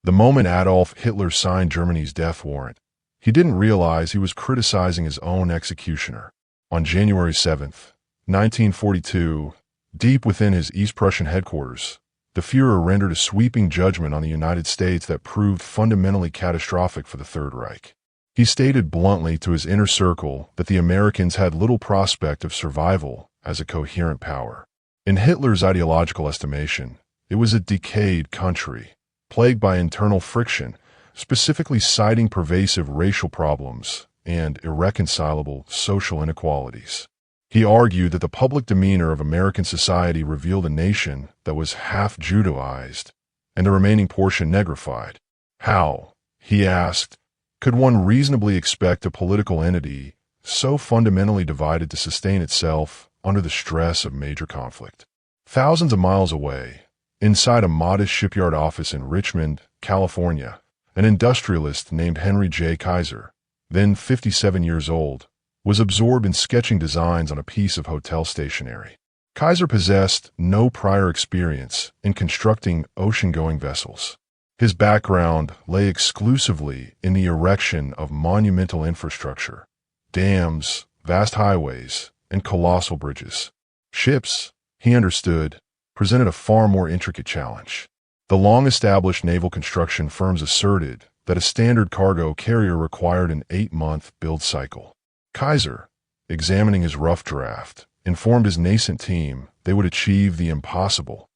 The moment Adolf Hitler signed Germany's death warrant, he didn't realize he was criticizing his own executioner. On January 7, 1942, deep within his East Prussian headquarters, the Führer rendered a sweeping judgment on the United States that proved fundamentally catastrophic for the Third Reich. He stated bluntly to his inner circle that the Americans had little prospect of survival as a coherent power. In Hitler's ideological estimation, it was a decayed country, plagued by internal friction, specifically citing pervasive racial problems and irreconcilable social inequalities. He argued that the public demeanor of American society revealed a nation that was half Judaized and the remaining portion negrified. How, he asked, could one reasonably expect a political entity so fundamentally divided to sustain itself under the stress of major conflict? Thousands of miles away, inside a modest shipyard office in Richmond, California, an industrialist named Henry J. Kaiser, then 57 years old, was absorbed in sketching designs on a piece of hotel stationery. Kaiser possessed no prior experience in constructing ocean-going vessels. His background lay exclusively in the erection of monumental infrastructure, dams, vast highways, and colossal bridges. Ships, he understood, presented a far more intricate challenge. The long-established naval construction firms asserted that a standard cargo carrier required an 8-month build cycle. Kaiser, examining his rough draft, informed his nascent team they would achieve the impossible,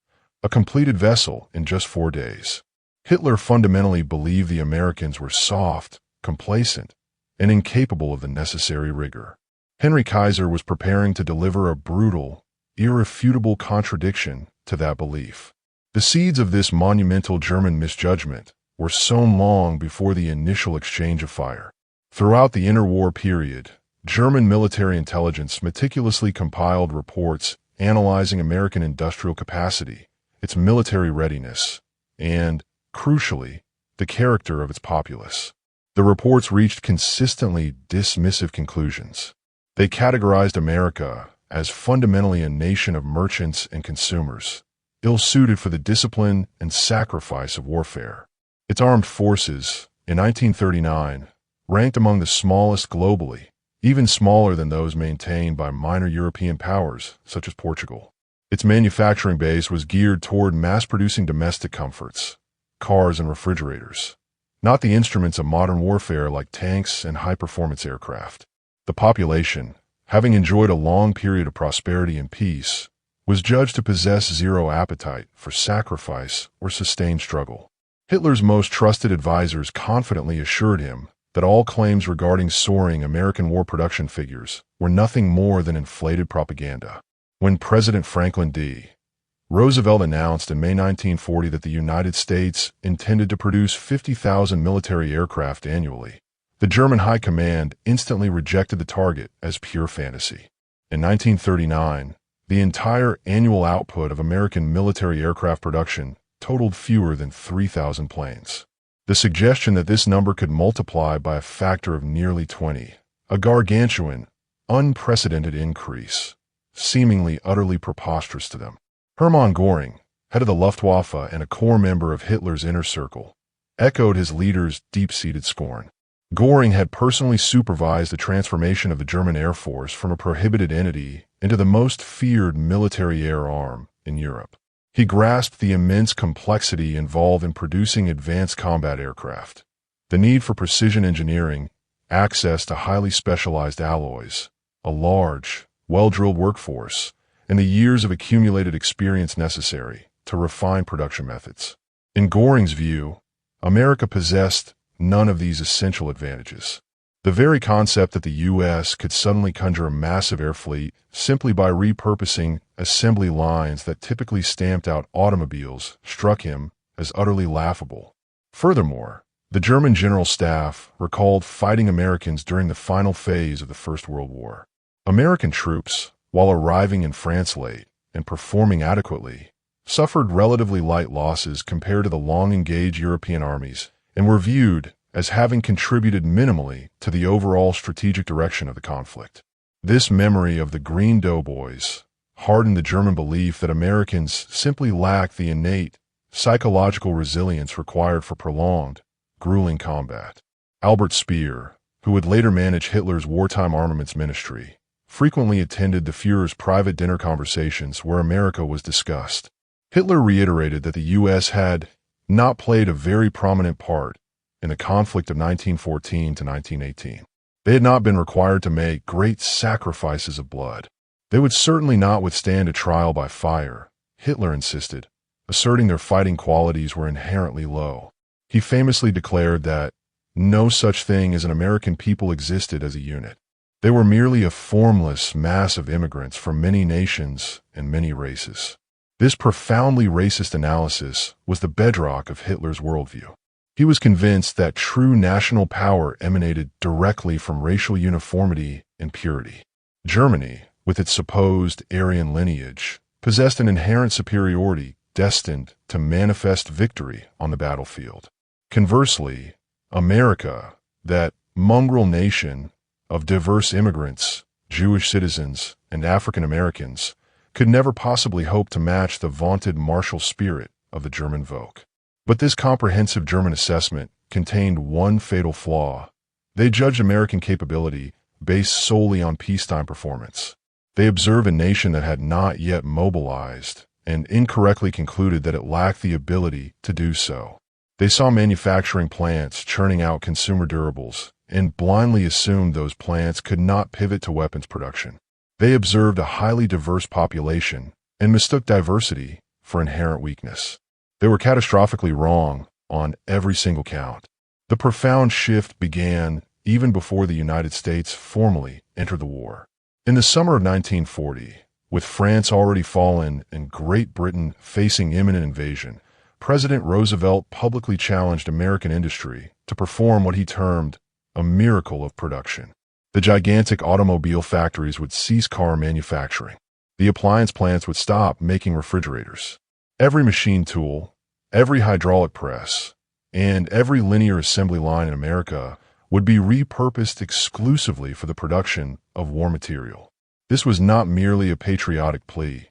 a completed vessel in just 4 days. Hitler fundamentally believed the Americans were soft, complacent, and incapable of the necessary rigor. Henry Kaiser was preparing to deliver a brutal, irrefutable contradiction to that belief. The seeds of this monumental German misjudgment were sown long before the initial exchange of fire. Throughout the interwar period, German military intelligence meticulously compiled reports analyzing American industrial capacity, its military readiness, and, crucially, the character of its populace. The reports reached consistently dismissive conclusions. They categorized America as fundamentally a nation of merchants and consumers, ill-suited for the discipline and sacrifice of warfare. Its armed forces, in 1939, ranked among the smallest globally, even smaller than those maintained by minor European powers, such as Portugal. Its manufacturing base was geared toward mass-producing domestic comforts, cars and refrigerators, not the instruments of modern warfare like tanks and high-performance aircraft. The population, having enjoyed a long period of prosperity and peace, was judged to possess zero appetite for sacrifice or sustained struggle. Hitler's most trusted advisors confidently assured him that all claims regarding soaring American war production figures were nothing more than inflated propaganda. When President Franklin D. Roosevelt announced in May 1940 that the United States intended to produce 50,000 military aircraft annually, the German High Command instantly rejected the target as pure fantasy. In 1939, the entire annual output of American military aircraft production totaled fewer than 3,000 planes. The suggestion that this number could multiply by a factor of nearly 20, a gargantuan, unprecedented increase, seemingly utterly preposterous to them. Hermann Göring, head of the Luftwaffe and a core member of Hitler's inner circle, echoed his leader's deep-seated scorn. Göring had personally supervised the transformation of the German Air Force from a prohibited entity into the most feared military air arm in Europe. He grasped the immense complexity involved in producing advanced combat aircraft, the need for precision engineering, access to highly specialized alloys, a large, well-drilled workforce, and the years of accumulated experience necessary to refine production methods. In Göring's view, America possessed none of these essential advantages. The very concept that the U.S. could suddenly conjure a massive air fleet simply by repurposing assembly lines that typically stamped out automobiles struck him as utterly laughable. Furthermore, the German General Staff recalled fighting Americans during the final phase of the First World War. American troops, while arriving in France late and performing adequately, suffered relatively light losses compared to the long-engaged European armies and were viewed as having contributed minimally to the overall strategic direction of the conflict. This memory of the Green Doughboys hardened the German belief that Americans simply lacked the innate, psychological resilience required for prolonged, grueling combat. Albert Speer, who would later manage Hitler's wartime armaments ministry, frequently attended the Führer's private dinner conversations where America was discussed. Hitler reiterated that the U.S. had not played a very prominent part in the conflict of 1914 to 1918. They had not been required to make great sacrifices of blood. They would certainly not withstand a trial by fire, Hitler insisted, asserting their fighting qualities were inherently low. He famously declared that no such thing as an American people existed as a unit. They were merely a formless mass of immigrants from many nations and many races. This profoundly racist analysis was the bedrock of Hitler's worldview. He was convinced that true national power emanated directly from racial uniformity and purity. Germany, with its supposed Aryan lineage, possessed an inherent superiority destined to manifest victory on the battlefield. Conversely, America, that mongrel nation of diverse immigrants, Jewish citizens, and African Americans, could never possibly hope to match the vaunted martial spirit of the German Volk. But this comprehensive German assessment contained one fatal flaw. They judged American capability based solely on peacetime performance. They observed a nation that had not yet mobilized and incorrectly concluded that it lacked the ability to do so. They saw manufacturing plants churning out consumer durables and blindly assumed those plants could not pivot to weapons production. They observed a highly diverse population and mistook diversity for inherent weakness. They were catastrophically wrong on every single count. The profound shift began even before the United States formally entered the war. In the summer of 1940, with France already fallen and Great Britain facing imminent invasion, President Roosevelt publicly challenged American industry to perform what he termed a miracle of production. The gigantic automobile factories would cease car manufacturing. The appliance plants would stop making refrigerators. Every machine tool, every hydraulic press, and every linear assembly line in America would be repurposed exclusively for the production of war material. This was not merely a patriotic plea.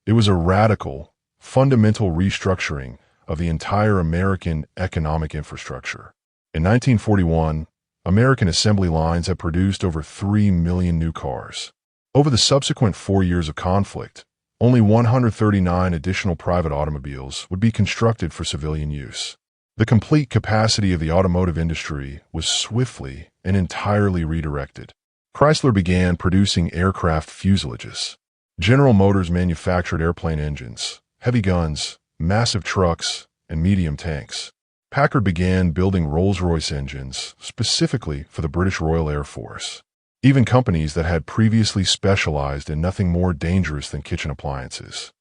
It was a radical, fundamental restructuring of the entire American economic infrastructure. In 1941, American assembly lines had produced over 3 million new cars. Over the subsequent 4 years of conflict, only 139 additional private automobiles would be constructed for civilian use. The complete capacity of the automotive industry was swiftly and entirely redirected. Chrysler began producing aircraft fuselages. General Motors manufactured airplane engines, heavy guns, massive trucks, and medium tanks. Packard began building Rolls-Royce engines specifically for the British Royal Air Force. Even companies that had previously specialized in nothing more dangerous than kitchen appliances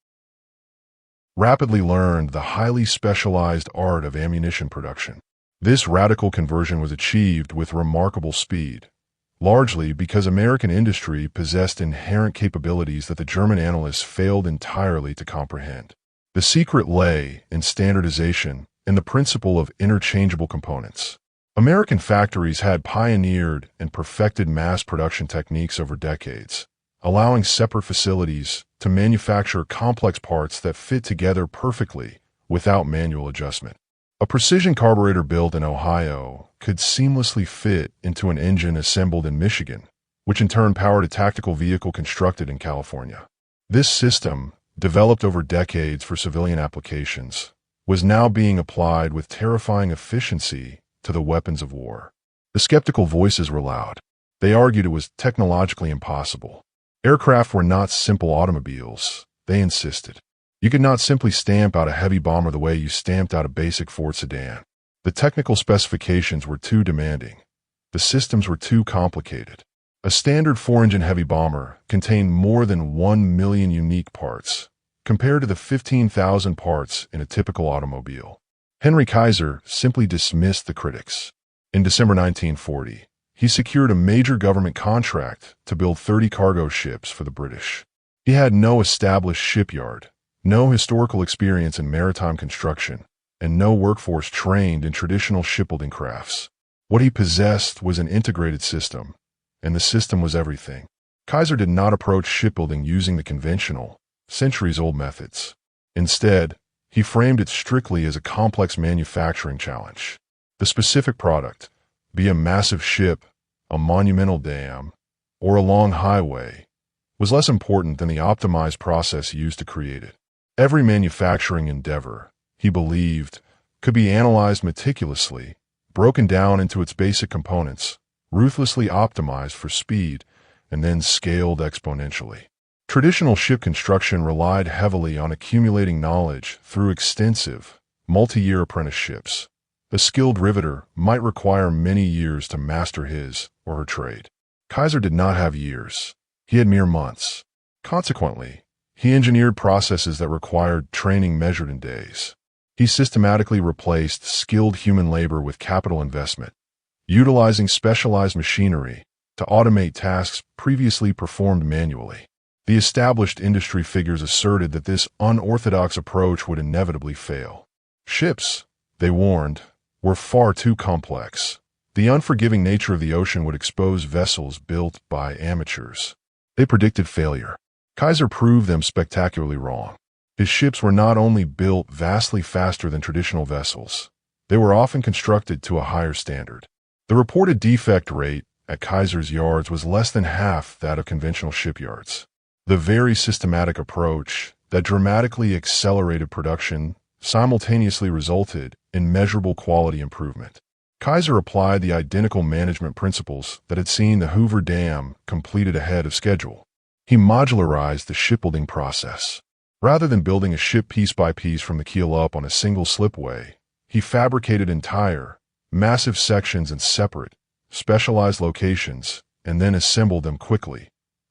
rapidly learned the highly specialized art of ammunition production. This radical conversion was achieved with remarkable speed, largely because American industry possessed inherent capabilities that the German analysts failed entirely to comprehend. The secret lay in standardization and the principle of interchangeable components. American factories had pioneered and perfected mass production techniques over decades, allowing separate facilities to manufacture complex parts that fit together perfectly without manual adjustment. A precision carburetor built in Ohio could seamlessly fit into an engine assembled in Michigan, which in turn powered a tactical vehicle constructed in California. This system, developed over decades for civilian applications, was now being applied with terrifying efficiency to the weapons of war. The skeptical voices were loud. They argued it was technologically impossible. Aircraft were not simple automobiles, they insisted. You could not simply stamp out a heavy bomber the way you stamped out a basic Ford sedan. The technical specifications were too demanding. The systems were too complicated. A standard 4-engine heavy bomber contained more than 1 million unique parts, compared to the 15,000 parts in a typical automobile. Henry Kaiser simply dismissed the critics. In December 1940, he secured a major government contract to build 30 cargo ships for the British. He had no established shipyard, no historical experience in maritime construction, and no workforce trained in traditional shipbuilding crafts. What he possessed was an integrated system, and the system was everything. Kaiser did not approach shipbuilding using the conventional, centuries-old methods. Instead, He framed it strictly as a complex manufacturing challenge. The specific product, be a massive ship, a monumental dam, or a long highway, was less important than the optimized process used to create it. Every manufacturing endeavor, he believed, could be analyzed meticulously, broken down into its basic components, ruthlessly optimized for speed, and then scaled exponentially. Traditional ship construction relied heavily on accumulating knowledge through extensive, multi-year apprenticeships. A skilled riveter might require many years to master his or her trade. Kaiser did not have years. He had mere months. Consequently, he engineered processes that required training measured in days. He systematically replaced skilled human labor with capital investment, utilizing specialized machinery to automate tasks previously performed manually. The established industry figures asserted that this unorthodox approach would inevitably fail. Ships, they warned, were far too complex. The unforgiving nature of the ocean would expose vessels built by amateurs. They predicted failure. Kaiser proved them spectacularly wrong. His ships were not only built vastly faster than traditional vessels, they were often constructed to a higher standard. The reported defect rate at Kaiser's yards was less than half that of conventional shipyards. The very systematic approach that dramatically accelerated production simultaneously resulted in measurable quality improvement. Kaiser applied the identical management principles that had seen the Hoover Dam completed ahead of schedule. He modularized the shipbuilding process. Rather than building a ship piece by piece from the keel up on a single slipway, he fabricated entire, massive sections in separate, specialized locations and then assembled them quickly,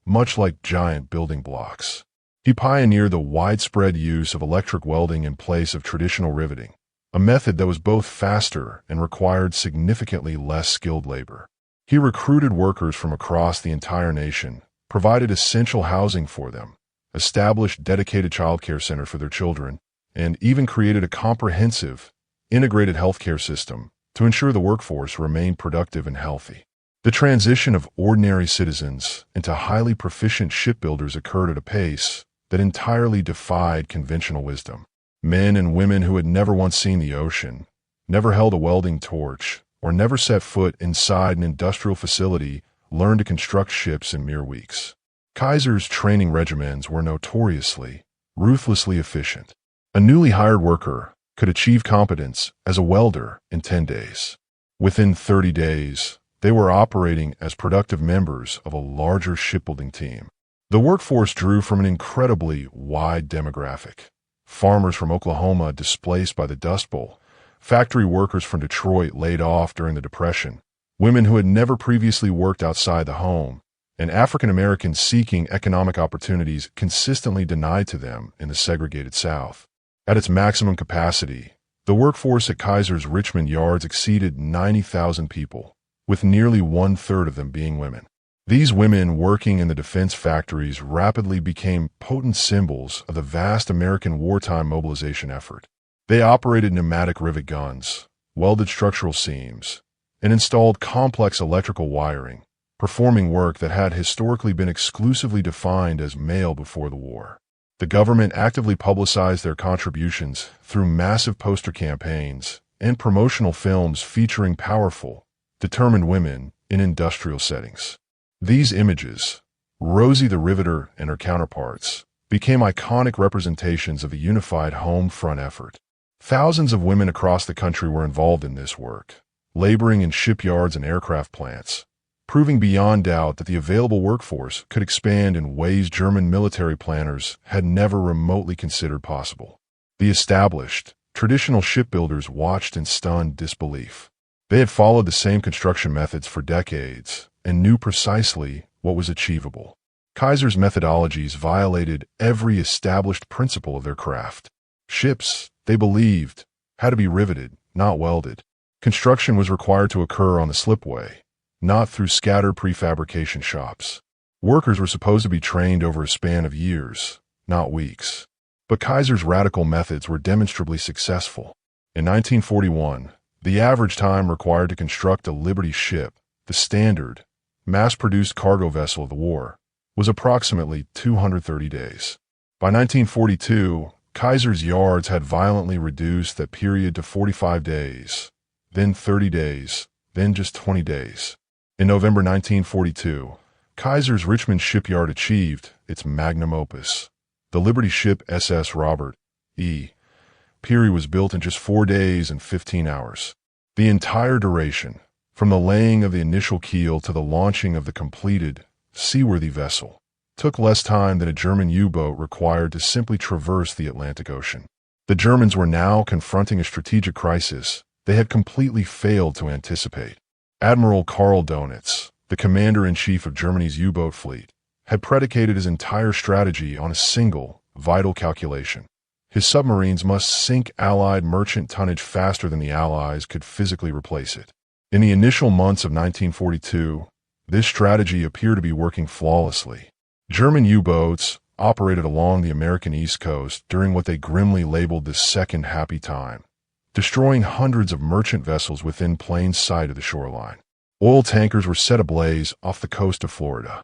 much like giant building blocks. He pioneered the widespread use of electric welding in place of traditional riveting, a method that was both faster and required significantly less skilled labor. He recruited workers from across the entire nation, provided essential housing for them, established dedicated childcare centers for their children, and even created a comprehensive, integrated healthcare system to ensure the workforce remained productive and healthy. The transition of ordinary citizens into highly proficient shipbuilders occurred at a pace that entirely defied conventional wisdom. Men and women who had never once seen the ocean, never held a welding torch, or never set foot inside an industrial facility learned to construct ships in mere weeks. Kaiser's training regimens were notoriously, ruthlessly efficient. A newly hired worker could achieve competence as a welder in 10 days. Within 30 days, they were operating as productive members of a larger shipbuilding team. The workforce drew from an incredibly wide demographic. Farmers from Oklahoma displaced by the Dust Bowl, factory workers from Detroit laid off during the Depression, women who had never previously worked outside the home, and African Americans seeking economic opportunities consistently denied to them in the segregated South. At its maximum capacity, the workforce at Kaiser's Richmond yards exceeded 90,000 people, with nearly one-third of them being women. These women working in the defense factories rapidly became potent symbols of the vast American wartime mobilization effort. They operated pneumatic rivet guns, welded structural seams, and installed complex electrical wiring, performing work that had historically been exclusively defined as male before the war. The government actively publicized their contributions through massive poster campaigns and promotional films featuring powerful, determined women in industrial settings. These images, Rosie the Riveter and her counterparts, became iconic representations of a unified home front effort. Thousands of women across the country were involved in this work, laboring in shipyards and aircraft plants, proving beyond doubt that the available workforce could expand in ways German military planners had never remotely considered possible. The established, traditional shipbuilders watched in stunned disbelief. They had followed the same construction methods for decades and knew precisely what was achievable. Kaiser's methodologies violated every established principle of their craft. Ships, they believed, had to be riveted, not welded. Construction was required to occur on the slipway, not through scattered prefabrication shops. Workers were supposed to be trained over a span of years, not weeks. But Kaiser's radical methods were demonstrably successful. In 1941, the average time required to construct a Liberty ship, the standard, mass-produced cargo vessel of the war, was approximately 230 days. By 1942, Kaiser's yards had violently reduced that period to 45 days, then 30 days, then just 20 days. In November 1942, Kaiser's Richmond shipyard achieved its magnum opus. The Liberty ship SS Robert E. Peary was built in just 4 days and 15 hours. The entire duration, from the laying of the initial keel to the launching of the completed, seaworthy vessel, took less time than a German U-boat required to simply traverse the Atlantic Ocean. The Germans were now confronting a strategic crisis they had completely failed to anticipate. Admiral Karl Donitz, the commander-in-chief of Germany's U-boat fleet, had predicated his entire strategy on a single, vital calculation. His submarines must sink Allied merchant tonnage faster than the Allies could physically replace it. In the initial months of 1942, this strategy appeared to be working flawlessly. German U-boats operated along the American East Coast during what they grimly labeled the Second Happy Time, destroying hundreds of merchant vessels within plain sight of the shoreline. Oil tankers were set ablaze off the coast of Florida.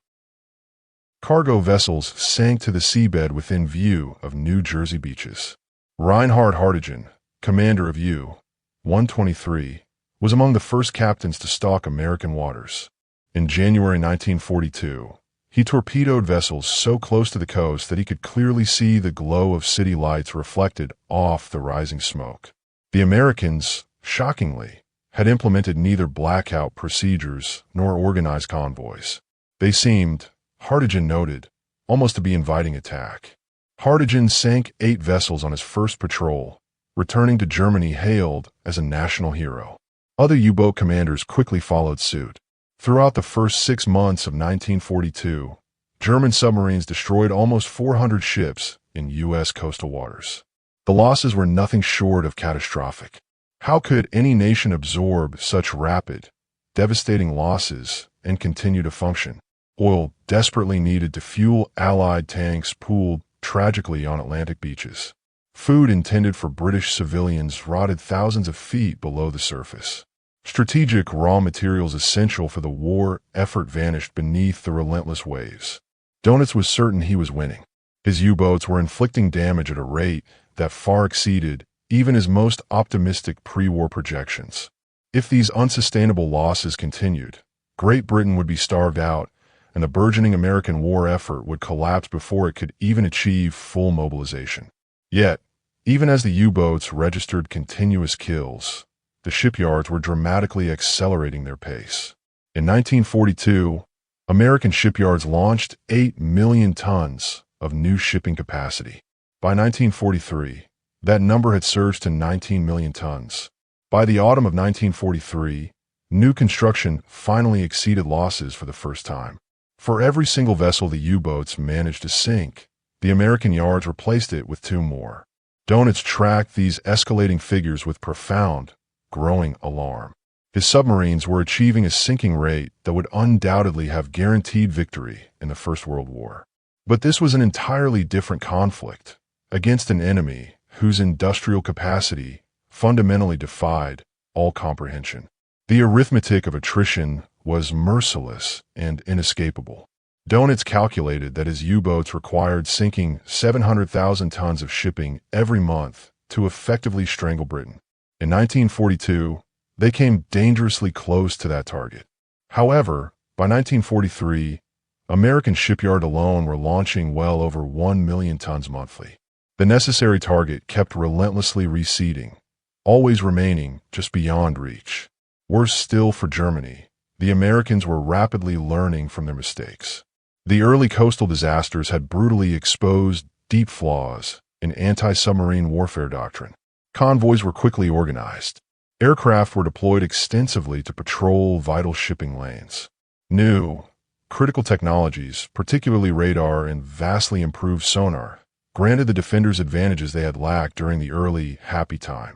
Cargo vessels sank to the seabed within view of New Jersey beaches. Reinhard Hartigen, commander of U-123, was among the first captains to stalk American waters. In January 1942, he torpedoed vessels so close to the coast that he could clearly see the glow of city lights reflected off the rising smoke. The Americans, shockingly, had implemented neither blackout procedures nor organized convoys. They seemed, Hartigen noted, almost to be inviting attack. Hartigen sank 8 vessels on his first patrol, returning to Germany hailed as a national hero. Other U-boat commanders quickly followed suit. Throughout the first 6 months of 1942, German submarines destroyed almost 400 ships in U.S. coastal waters. The losses were nothing short of catastrophic. How could any nation absorb such rapid, devastating losses and continue to function? Oil desperately needed to fuel Allied tanks pooled tragically on Atlantic beaches. Food intended for British civilians rotted thousands of feet below the surface. Strategic raw materials essential for the war effort vanished beneath the relentless waves. Donitz was certain he was winning. His U-boats were inflicting damage at a rate that far exceeded even his most optimistic pre-war projections. If these unsustainable losses continued, Great Britain would be starved out, and the burgeoning American war effort would collapse before it could even achieve full mobilization. Yet, even as the U-boats registered continuous kills, the shipyards were dramatically accelerating their pace. In 1942, American shipyards launched 8 million tons of new shipping capacity. By 1943, that number had surged to 19 million tons. By the autumn of 1943, new construction finally exceeded losses for the first time. For every single vessel the U-boats managed to sink, the American yards replaced it with 2 more. Donitz tracked these escalating figures with profound, growing alarm. His submarines were achieving a sinking rate that would undoubtedly have guaranteed victory in the First World War. But this was an entirely different conflict, against an enemy whose industrial capacity fundamentally defied all comprehension. The arithmetic of attrition was merciless and inescapable. Donitz calculated that his U-boats required sinking 700,000 tons of shipping every month to effectively strangle Britain. In 1942, they came dangerously close to that target. However, by 1943, American shipyards alone were launching well over 1 million tons monthly. The necessary target kept relentlessly receding, always remaining just beyond reach. Worse still for Germany, the Americans were rapidly learning from their mistakes. The early coastal disasters had brutally exposed deep flaws in anti-submarine warfare doctrine. Convoys were quickly organized. Aircraft were deployed extensively to patrol vital shipping lanes. New, critical technologies, particularly radar and vastly improved sonar, granted the defenders advantages they had lacked during the early happy time.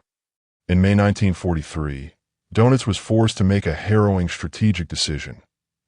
In May 1943, Donitz was forced to make a harrowing strategic decision: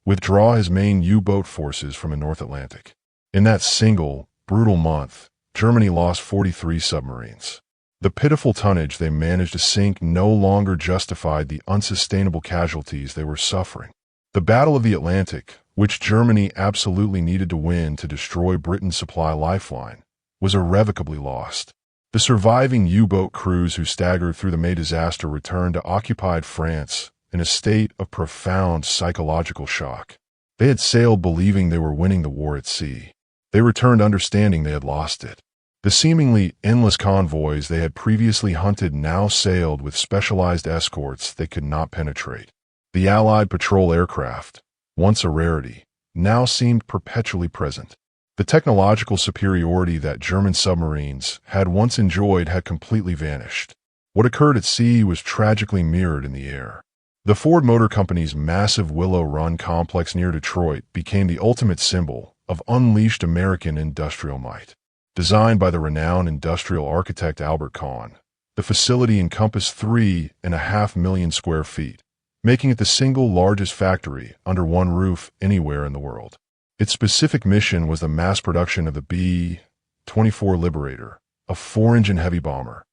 withdraw his main U-boat forces from the North Atlantic. In that single, brutal month, Germany lost 43 submarines. The pitiful tonnage they managed to sink no longer justified the unsustainable casualties they were suffering. The Battle of the Atlantic, which Germany absolutely needed to win to destroy Britain's supply lifeline, was irrevocably lost. The surviving U-boat crews who staggered through the May disaster returned to occupied France in a state of profound psychological shock. They had sailed believing they were winning the war at sea. They returned understanding they had lost it. The seemingly endless convoys they had previously hunted now sailed with specialized escorts they could not penetrate. The Allied patrol aircraft, once a rarity, now seemed perpetually present. The technological superiority that German submarines had once enjoyed had completely vanished. What occurred at sea was tragically mirrored in the air. The Ford Motor Company's massive Willow Run complex near Detroit became the ultimate symbol of unleashed American industrial might. Designed by the renowned industrial architect Albert Kahn, the facility encompassed 3.5 million square feet, making it the single largest factory under one roof anywhere in the world. Its specific mission was the mass production of the B-24 Liberator, a 4-engine heavy bomber,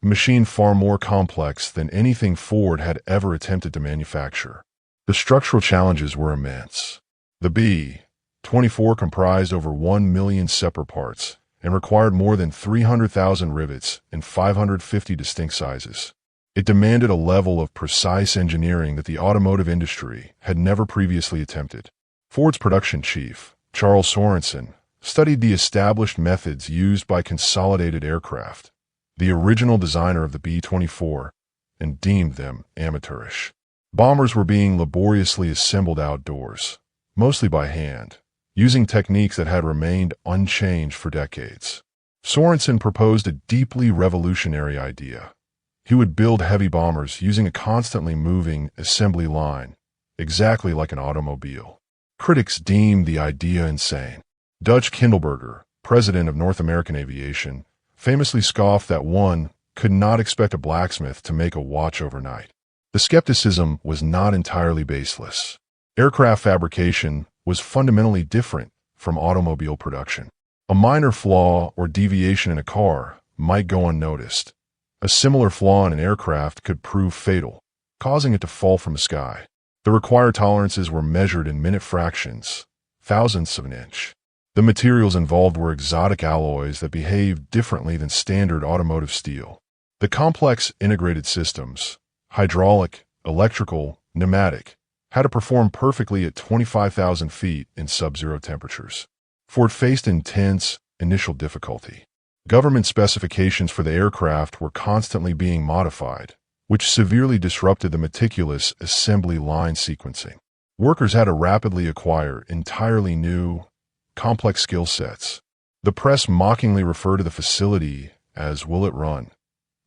a machine far more complex than anything Ford had ever attempted to manufacture. The structural challenges were immense. The B-24 comprised over 1 million separate parts and required more than 300,000 rivets in 550 distinct sizes. It demanded a level of precise engineering that the automotive industry had never previously attempted. Ford's production chief, Charles Sorensen, studied the established methods used by Consolidated Aircraft, the original designer of the B-24, and deemed them amateurish. Bombers were being laboriously assembled outdoors, mostly by hand, using techniques that had remained unchanged for decades. Sorensen proposed a deeply revolutionary idea. He would build heavy bombers using a constantly moving assembly line, exactly like an automobile. Critics deemed the idea insane. Dutch Kindleberger, president of North American Aviation, famously scoffed that one could not expect a blacksmith to make a watch overnight. The skepticism was not entirely baseless. Aircraft fabrication was fundamentally different from automobile production. A minor flaw or deviation in a car might go unnoticed. A similar flaw in an aircraft could prove fatal, causing it to fall from the sky. The required tolerances were measured in minute fractions, thousandths of an inch. The materials involved were exotic alloys that behaved differently than standard automotive steel. The complex integrated systems, hydraulic, electrical, pneumatic, had to perform perfectly at 25,000 feet in sub-zero temperatures. Ford faced intense initial difficulty. Government specifications for the aircraft were constantly being modified, which severely disrupted the meticulous assembly line sequencing. Workers had to rapidly acquire entirely new, complex skill sets. The press mockingly referred to the facility as Will It Run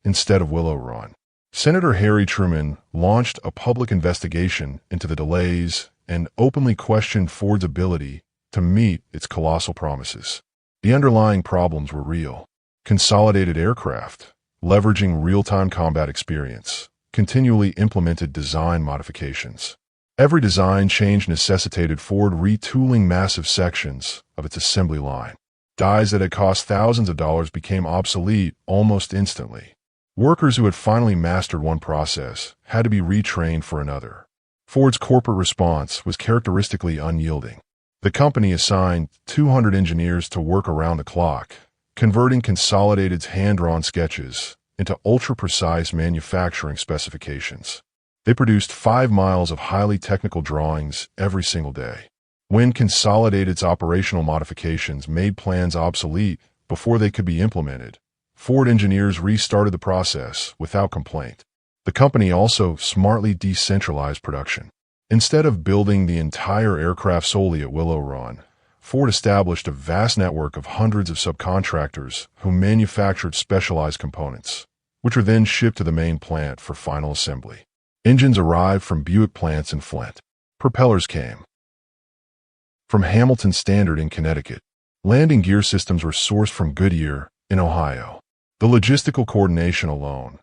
instead of Willow Run. Senator Harry Truman launched a public investigation into the delays and openly questioned Ford's ability to meet its colossal promises. The underlying problems were real. Consolidated Aircraft, leveraging real-time combat experience, continually implemented design modifications. Every design change necessitated Ford retooling massive sections of its assembly line. Dies that had cost thousands of dollars became obsolete almost instantly. Workers who had finally mastered one process had to be retrained for another. Ford's corporate response was characteristically unyielding. The company assigned 200 engineers to work around the clock, converting Consolidated's hand-drawn sketches into ultra-precise manufacturing specifications. They produced 5 miles of highly technical drawings every single day. When Consolidated's operational modifications made plans obsolete before they could be implemented, Ford engineers restarted the process without complaint. The company also smartly decentralized production. Instead of building the entire aircraft solely at Willow Run, Ford established a vast network of hundreds of subcontractors who manufactured specialized components, which were then shipped to the main plant for final assembly. Engines arrived from Buick plants in Flint. Propellers came from Hamilton Standard in Connecticut. Landing gear systems were sourced from Goodyear in Ohio. The logistical coordination alone,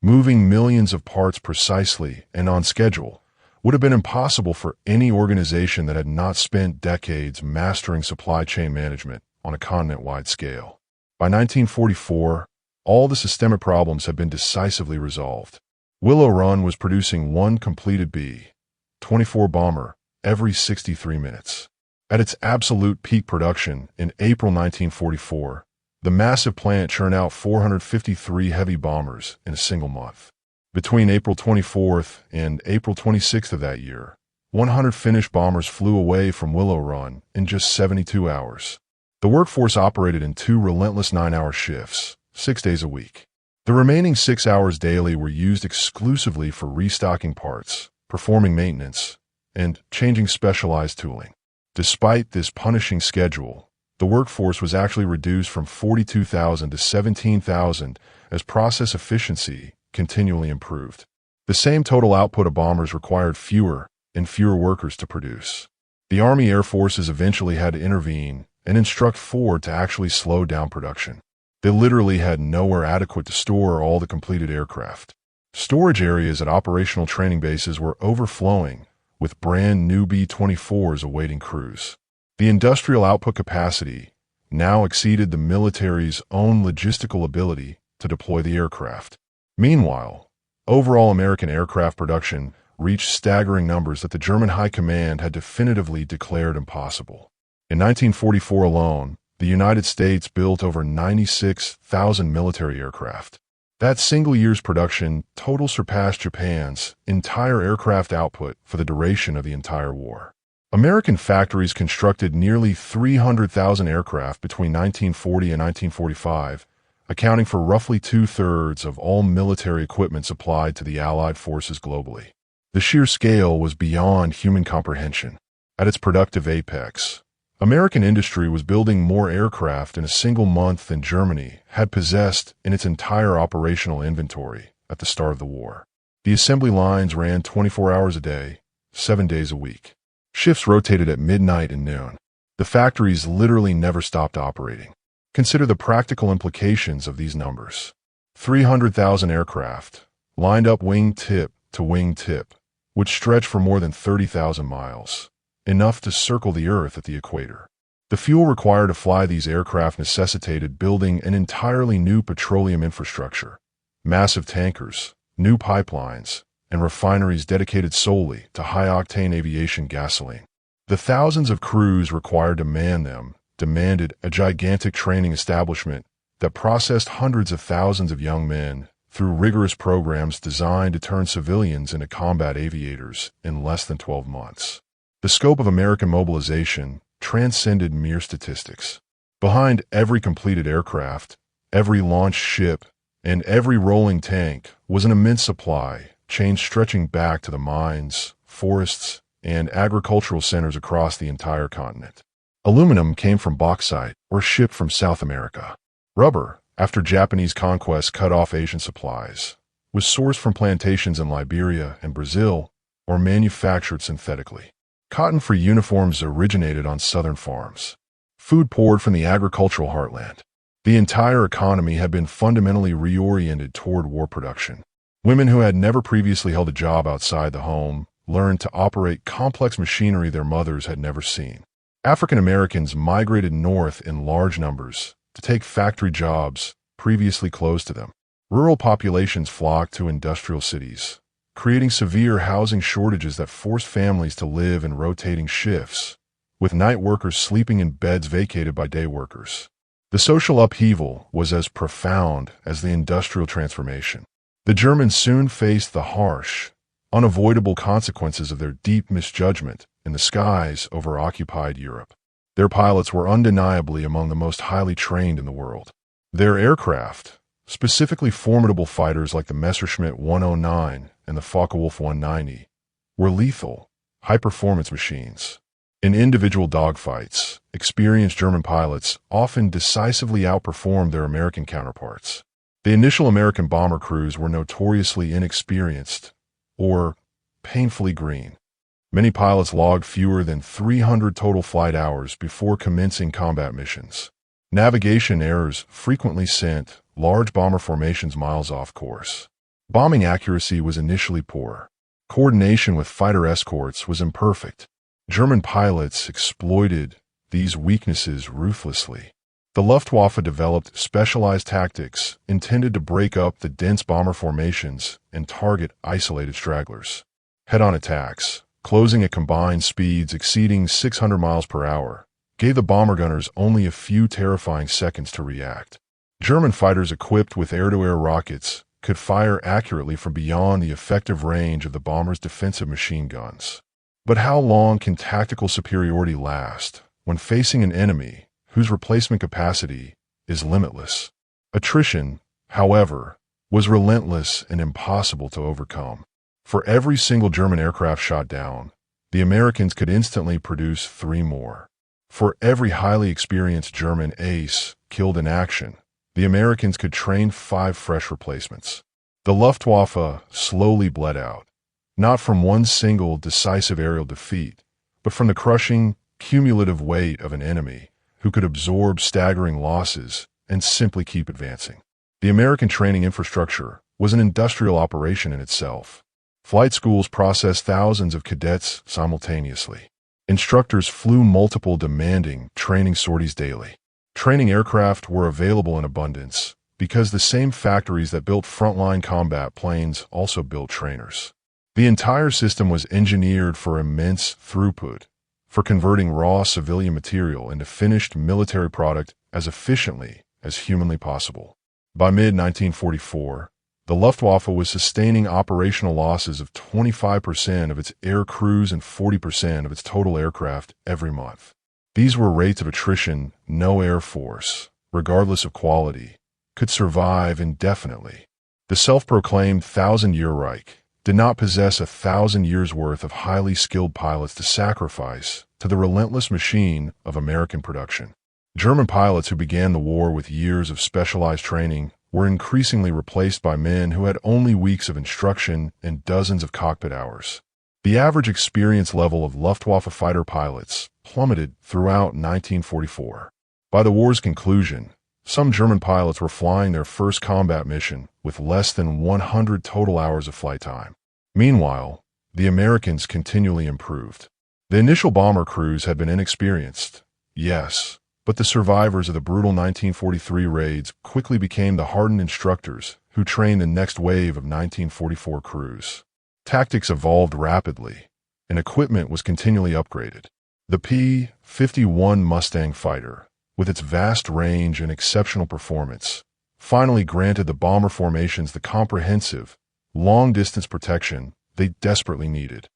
moving millions of parts precisely and on schedule, would have been impossible for any organization that had not spent decades mastering supply chain management on a continent-wide scale. By 1944, all the systemic problems had been decisively resolved. Willow Run was producing one completed B-24 bomber every 63 minutes. At its absolute peak production in April 1944, The massive plant churned out 453 heavy bombers in a single month. Between April 24th and April 26th of that year, 100 Finnish bombers flew away from Willow Run in just 72 hours. The workforce operated in 2 relentless 9-hour shifts, 6 days a week. The remaining 6 hours daily were used exclusively for restocking parts, performing maintenance, and changing specialized tooling. Despite this punishing schedule, the workforce was actually reduced from 42,000 to 17,000 as process efficiency continually improved. The same total output of bombers required fewer and fewer workers to produce. The Army Air Forces eventually had to intervene and instruct Ford to actually slow down production. They literally had nowhere adequate to store all the completed aircraft. Storage areas at operational training bases were overflowing, with brand new B-24s awaiting crews. The industrial output capacity now exceeded the military's own logistical ability to deploy the aircraft. Meanwhile, overall American aircraft production reached staggering numbers that the German High Command had definitively declared impossible. In 1944 alone, the United States built over 96,000 military aircraft. That single year's production total surpassed Japan's entire aircraft output for the duration of the entire war. American factories constructed nearly 300,000 aircraft between 1940 and 1945, accounting for roughly 2/3 of all military equipment supplied to the Allied forces globally. The sheer scale was beyond human comprehension. At its productive apex, American industry was building more aircraft in a single month than Germany had possessed in its entire operational inventory at the start of the war. The assembly lines ran 24 hours a day, 7 days a week. Shifts rotated at midnight and noon. The factories literally never stopped operating. Consider the practical implications of these numbers. 300,000 aircraft, lined up wing tip to wing tip, would stretch for more than 30,000 miles, enough to circle the Earth at the equator. The fuel required to fly these aircraft necessitated building an entirely new petroleum infrastructure, massive tankers, new pipelines, and refineries dedicated solely to high-octane aviation gasoline. The thousands of crews required to man them demanded a gigantic training establishment that processed hundreds of thousands of young men through rigorous programs designed to turn civilians into combat aviators in less than 12 months. The scope of American mobilization transcended mere statistics. Behind every completed aircraft, every launched ship, and every rolling tank was an immense supply chain stretching back to the mines, forests, and agricultural centers across the entire continent. Aluminum came from bauxite or shipped from South America. Rubber, after Japanese conquest cut off Asian supplies, was sourced from plantations in Liberia and Brazil or manufactured synthetically. Cotton for uniforms originated on southern farms. Food poured from the agricultural heartland. The entire economy had been fundamentally reoriented toward war production. Women who had never previously held a job outside the home learned to operate complex machinery their mothers had never seen. African Americans migrated north in large numbers to take factory jobs previously closed to them. Rural populations flocked to industrial cities, creating severe housing shortages that forced families to live in rotating shifts, with night workers sleeping in beds vacated by day workers. The social upheaval was as profound as the industrial transformation. The Germans soon faced the harsh, unavoidable consequences of their deep misjudgment in the skies over occupied Europe. Their pilots were undeniably among the most highly trained in the world. Their aircraft, specifically formidable fighters like the Messerschmitt 109 and the Focke-Wulf 190, were lethal, high-performance machines. In individual dogfights, experienced German pilots often decisively outperformed their American counterparts. The initial American bomber crews were notoriously inexperienced or painfully green. Many pilots logged fewer than 300 total flight hours before commencing combat missions. Navigation errors frequently sent large bomber formations miles off course. Bombing accuracy was initially poor. Coordination with fighter escorts was imperfect. German pilots exploited these weaknesses ruthlessly. The Luftwaffe developed specialized tactics intended to break up the dense bomber formations and target isolated stragglers. Head-on attacks, closing at combined speeds exceeding 600 miles per hour, gave the bomber gunners only a few terrifying seconds to react. German fighters equipped with air-to-air rockets could fire accurately from beyond the effective range of the bomber's defensive machine guns. But how long can tactical superiority last when facing an enemy whose replacement capacity is limitless? Attrition, however, was relentless and impossible to overcome. For every single German aircraft shot down, the Americans could instantly produce 3 more. For every highly experienced German ace killed in action, the Americans could train 5 fresh replacements. The Luftwaffe slowly bled out, not from one single decisive aerial defeat, but from the crushing, cumulative weight of an enemy who could absorb staggering losses and simply keep advancing. The American training infrastructure was an industrial operation in itself. Flight schools processed thousands of cadets simultaneously. Instructors flew multiple demanding training sorties daily. Training aircraft were available in abundance because the same factories that built frontline combat planes also built trainers. The entire system was engineered for immense throughput, for converting raw civilian material into finished military product as efficiently as humanly possible. By mid-1944, the Luftwaffe was sustaining operational losses of 25% of its air crews and 40% of its total aircraft every month. These were rates of attrition no air force, regardless of quality, could survive indefinitely. The self-proclaimed thousand-year Reich did not possess 1,000 years' worth of highly skilled pilots to sacrifice to the relentless machine of American production. German pilots who began the war with years of specialized training were increasingly replaced by men who had only weeks of instruction and dozens of cockpit hours. The average experience level of Luftwaffe fighter pilots plummeted throughout 1944. By the war's conclusion, some German pilots were flying their first combat mission with less than 100 total hours of flight time. Meanwhile, the Americans continually improved. The initial bomber crews had been inexperienced, yes, but the survivors of the brutal 1943 raids quickly became the hardened instructors who trained the next wave of 1944 crews. Tactics evolved rapidly, and equipment was continually upgraded. The P-51 Mustang fighter, with its vast range and exceptional performance, finally granted the bomber formations the comprehensive, long-distance protection they desperately needed.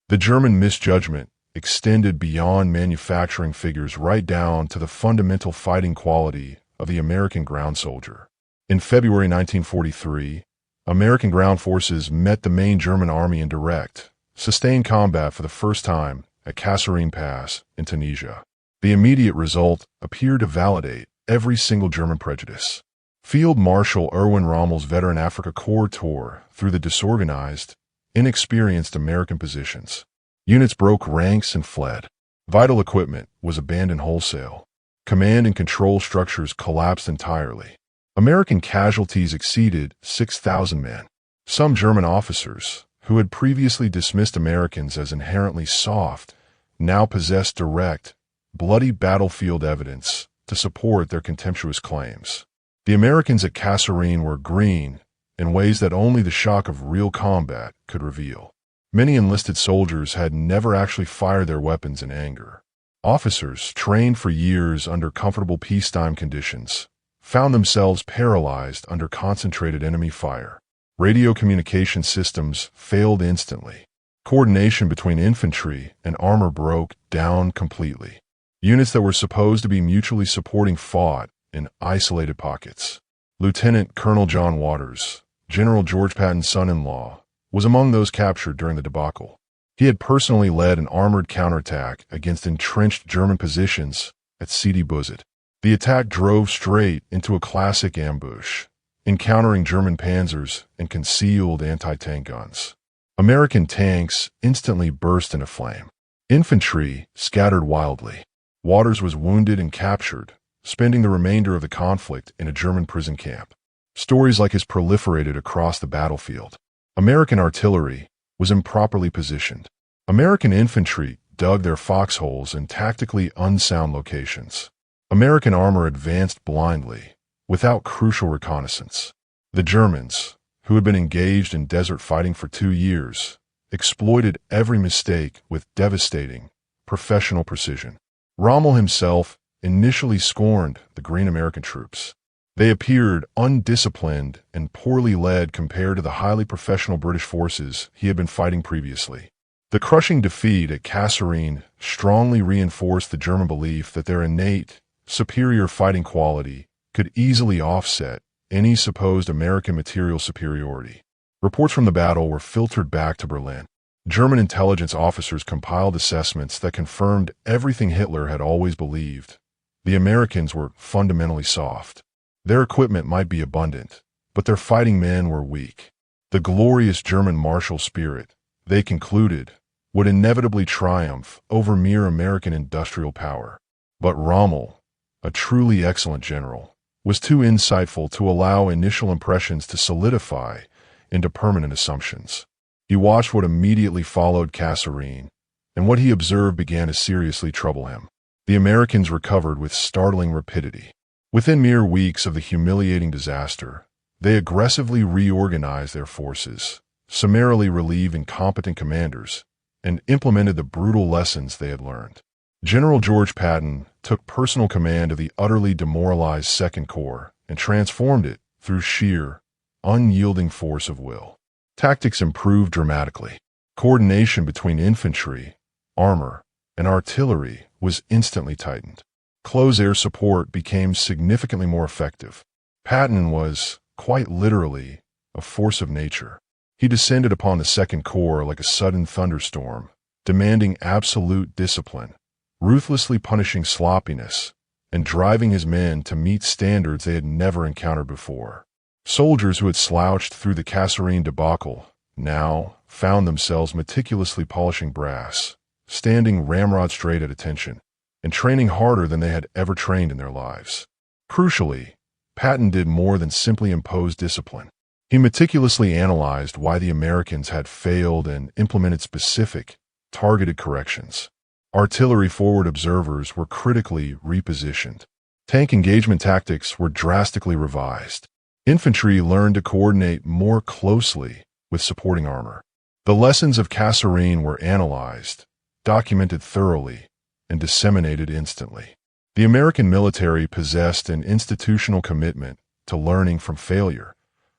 The German misjudgment extended beyond manufacturing figures right down to the fundamental fighting quality of the American ground soldier. In February 1943, American ground forces met the main German army in direct, sustained combat for the first time at Kasserine Pass in Tunisia. The immediate result appeared to validate every single German prejudice. Field Marshal Erwin Rommel's veteran Africa Corps tore through the disorganized, inexperienced American positions. Units broke ranks and fled. Vital equipment was abandoned wholesale. Command and control structures collapsed entirely. American casualties exceeded 6,000 men. Some German officers, who had previously dismissed Americans as inherently soft, now possessed direct, bloody battlefield evidence to support their contemptuous claims. The Americans at Kasserine were green in ways that only the shock of real combat could reveal. Many enlisted soldiers had never actually fired their weapons in anger. Officers, trained for years under comfortable peacetime conditions, found themselves paralyzed under concentrated enemy fire. Radio communication systems failed instantly. Coordination between infantry and armor broke down completely. Units that were supposed to be mutually supporting fought in isolated pockets. Lieutenant Colonel John Waters, General George Patton's son-in-law, was among those captured during the debacle. He had personally led an armored counterattack against entrenched German positions at Sidi Bouzid. The attack drove straight into a classic ambush, encountering German panzers and concealed anti-tank guns. American tanks instantly burst into flame. Infantry scattered wildly. Waters was wounded and captured, spending the remainder of the conflict in a German prison camp. Stories like his proliferated across the battlefield. American artillery was improperly positioned. American infantry dug their foxholes in tactically unsound locations. American armor advanced blindly, without crucial reconnaissance. The Germans, who had been engaged in desert fighting for 2 years, exploited every mistake with devastating, professional precision. Rommel himself initially scorned the green American troops. They appeared undisciplined and poorly led compared to the highly professional British forces he had been fighting previously. The crushing defeat at Kasserine strongly reinforced the German belief that their innate, superior fighting quality could easily offset any supposed American material superiority. Reports from the battle were filtered back to Berlin. German intelligence officers compiled assessments that confirmed everything Hitler had always believed. The Americans were fundamentally soft. Their equipment might be abundant, but their fighting men were weak. The glorious German martial spirit, they concluded, would inevitably triumph over mere American industrial power. But Rommel, a truly excellent general, was too insightful to allow initial impressions to solidify into permanent assumptions. He watched what immediately followed Kasserine, and what he observed began to seriously trouble him. The Americans recovered with startling rapidity. Within mere weeks of the humiliating disaster, they aggressively reorganized their forces, summarily relieved incompetent commanders, and implemented the brutal lessons they had learned. General George Patton took personal command of the utterly demoralized Second Corps and transformed it through sheer, unyielding force of will. Tactics improved dramatically. Coordination between infantry, armor, and artillery was instantly tightened. Close air support became significantly more effective. Patton was, quite literally, a force of nature. He descended upon the Second Corps like a sudden thunderstorm, demanding absolute discipline, ruthlessly punishing sloppiness, and driving his men to meet standards they had never encountered before. Soldiers who had slouched through the Kasserine debacle now found themselves meticulously polishing brass, standing ramrod straight at attention, and training harder than they had ever trained in their lives. Crucially, Patton did more than simply impose discipline. He meticulously analyzed why the Americans had failed and implemented specific, targeted corrections. Artillery forward observers were critically repositioned. Tank engagement tactics were drastically revised. Infantry learned to coordinate more closely with supporting armor. The lessons of Kasserine were analyzed, documented thoroughly, and disseminated instantly. The American military possessed an institutional commitment to learning from failure,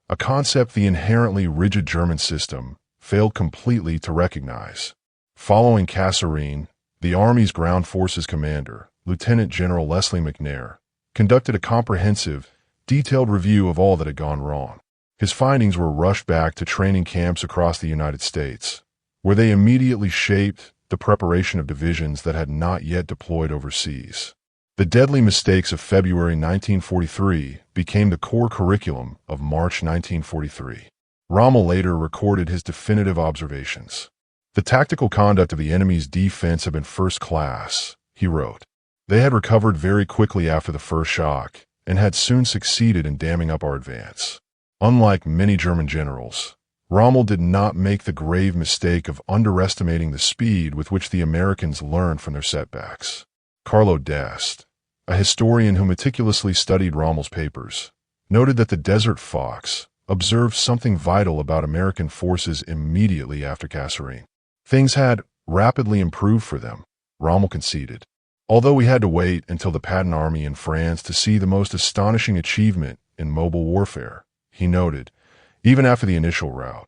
a concept the inherently rigid German system failed completely to recognize. Following Kasserine, the Army's ground forces commander, Lieutenant General Leslie McNair, conducted a comprehensive, detailed review of all that had gone wrong. His findings were rushed back to training camps across the United States, where they immediately shaped the preparation of divisions that had not yet deployed overseas. The deadly mistakes of February 1943 became the core curriculum of March 1943. Rommel later recorded his definitive observations. "The tactical conduct of the enemy's defense had been first class," he wrote. "They had recovered very quickly after the first shock, and had soon succeeded in damming up our advance." Unlike many German generals, Rommel did not make the grave mistake of underestimating the speed with which the Americans learned from their setbacks. Carlo d'Este, a historian who meticulously studied Rommel's papers, noted that the Desert Fox observed something vital about American forces immediately after Kasserine. Things had rapidly improved for them, Rommel conceded. Although we had to wait until the Patton Army in France to see the most astonishing achievement in mobile warfare, he noted, even after the initial rout,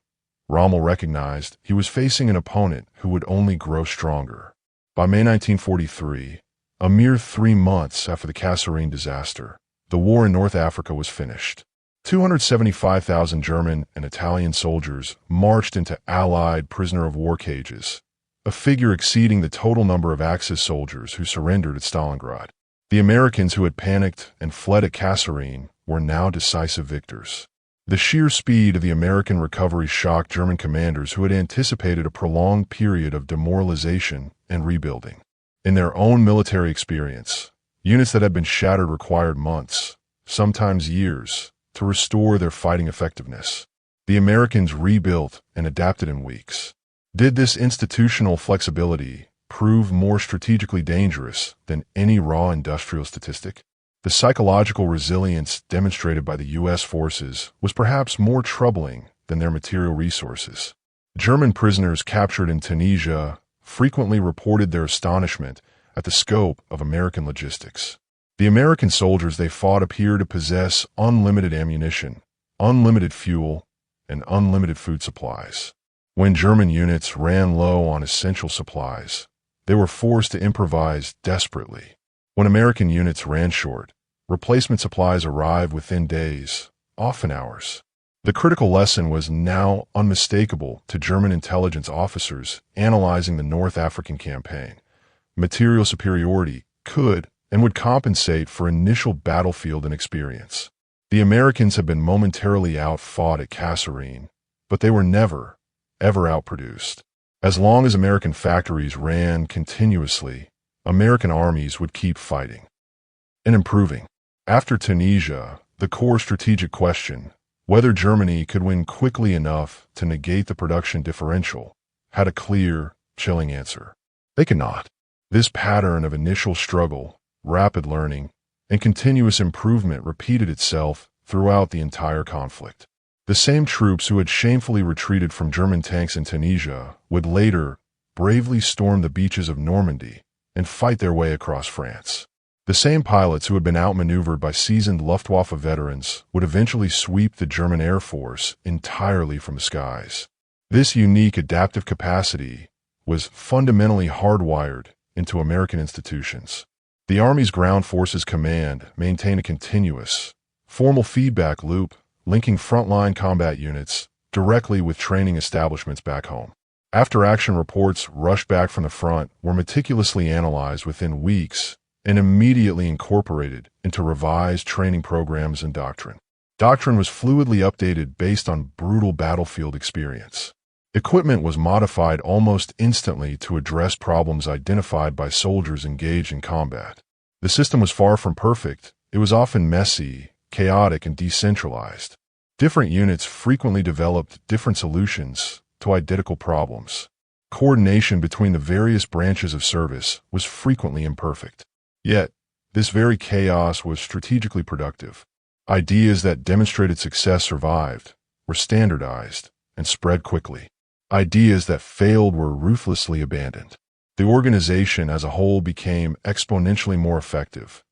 Rommel recognized he was facing an opponent who would only grow stronger. By May 1943, a mere 3 months after the Kasserine disaster, the war in North Africa was finished. 275,000 German and Italian soldiers marched into Allied prisoner-of-war cages, a figure exceeding the total number of Axis soldiers who surrendered at Stalingrad. The Americans who had panicked and fled at Kasserine were now decisive victors. The sheer speed of the American recovery shocked German commanders who had anticipated a prolonged period of demoralization and rebuilding. In their own military experience, units that had been shattered required months, sometimes years, to restore their fighting effectiveness. The Americans rebuilt and adapted in weeks. Did this institutional flexibility prove more strategically dangerous than any raw industrial statistic? The psychological resilience demonstrated by the U.S. forces was perhaps more troubling than their material resources. German prisoners captured in Tunisia frequently reported their astonishment at the scope of American logistics. The American soldiers they fought appeared to possess unlimited ammunition, unlimited fuel, and unlimited food supplies. When German units ran low on essential supplies, they were forced to improvise desperately. When American units ran short, replacement supplies arrived within days, often hours. The critical lesson was now unmistakable to German intelligence officers analyzing the North African campaign. Material superiority could and would compensate for initial battlefield inexperience. The Americans had been momentarily outfought at Kasserine, but they were never, ever outproduced. As long as American factories ran continuously, American armies would keep fighting and improving. After Tunisia, the core strategic question, whether Germany could win quickly enough to negate the production differential, had a clear, chilling answer. They could not. This pattern of initial struggle, rapid learning, and continuous improvement repeated itself throughout the entire conflict. The same troops who had shamefully retreated from German tanks in Tunisia would later bravely storm the beaches of Normandy and fight their way across France. The same pilots who had been outmaneuvered by seasoned Luftwaffe veterans would eventually sweep the German Air Force entirely from the skies. This unique adaptive capacity was fundamentally hardwired into American institutions. The Army's Ground Forces Command maintained a continuous, formal feedback loop linking frontline combat units directly with training establishments back home. After-action reports rushed back from the front were meticulously analyzed within weeks and immediately incorporated into revised training programs and doctrine. Doctrine was fluidly updated based on brutal battlefield experience. Equipment was modified almost instantly to address problems identified by soldiers engaged in combat. The system was far from perfect. It was often messy, chaotic, and decentralized. Different units frequently developed different solutions to identical problems. Coordination between the various branches of service was frequently imperfect. Yet, this very chaos was strategically productive. Ideas that demonstrated success survived, were standardized, and spread quickly. Ideas that failed were ruthlessly abandoned. The organization as a whole became exponentially more effective,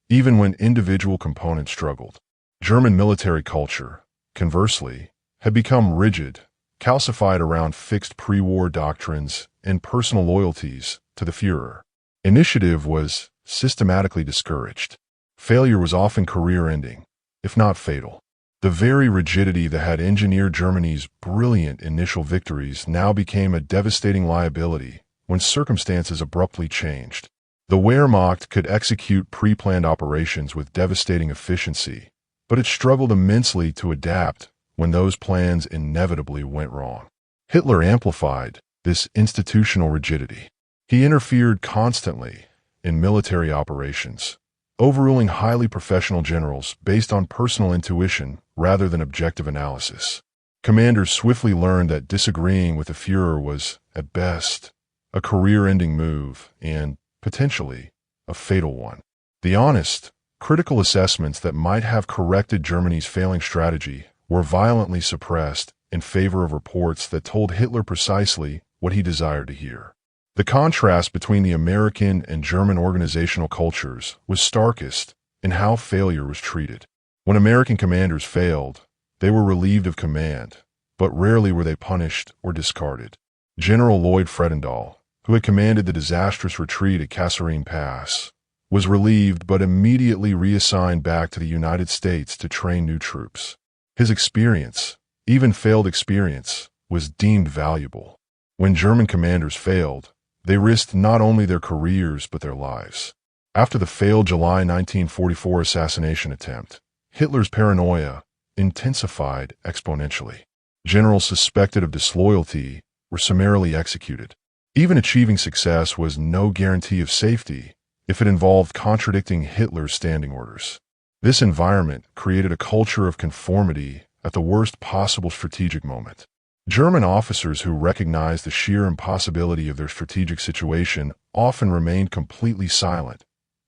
even when individual components struggled. German military culture, conversely, had become rigid, calcified around fixed pre-war doctrines and personal loyalties to the Führer. Initiative was systematically discouraged. Failure was often career-ending, if not fatal. The very rigidity that had engineered Germany's brilliant initial victories now became a devastating liability when circumstances abruptly changed. The Wehrmacht could execute pre-planned operations with devastating efficiency, but it struggled immensely to adapt when those plans inevitably went wrong. Hitler amplified this institutional rigidity. He interfered constantly in military operations, overruling highly professional generals based on personal intuition rather than objective analysis. Commanders swiftly learned that disagreeing with the Führer was, at best, a career-ending move and, potentially, a fatal one. The honest, critical assessments that might have corrected Germany's failing strategy were violently suppressed in favor of reports that told Hitler precisely what he desired to hear. The contrast between the American and German organizational cultures was starkest in how failure was treated. When American commanders failed, they were relieved of command, but rarely were they punished or discarded. General Lloyd Fredendall, who had commanded the disastrous retreat at Kasserine Pass, was relieved but immediately reassigned back to the United States to train new troops. His experience, even failed experience, was deemed valuable. When German commanders failed, they risked not only their careers but their lives. After the failed July 1944 assassination attempt, Hitler's paranoia intensified exponentially. Generals suspected of disloyalty were summarily executed. Even achieving success was no guarantee of safety if it involved contradicting Hitler's standing orders. This environment created a culture of conformity at the worst possible strategic moment. German officers who recognized the sheer impossibility of their strategic situation often remained completely silent,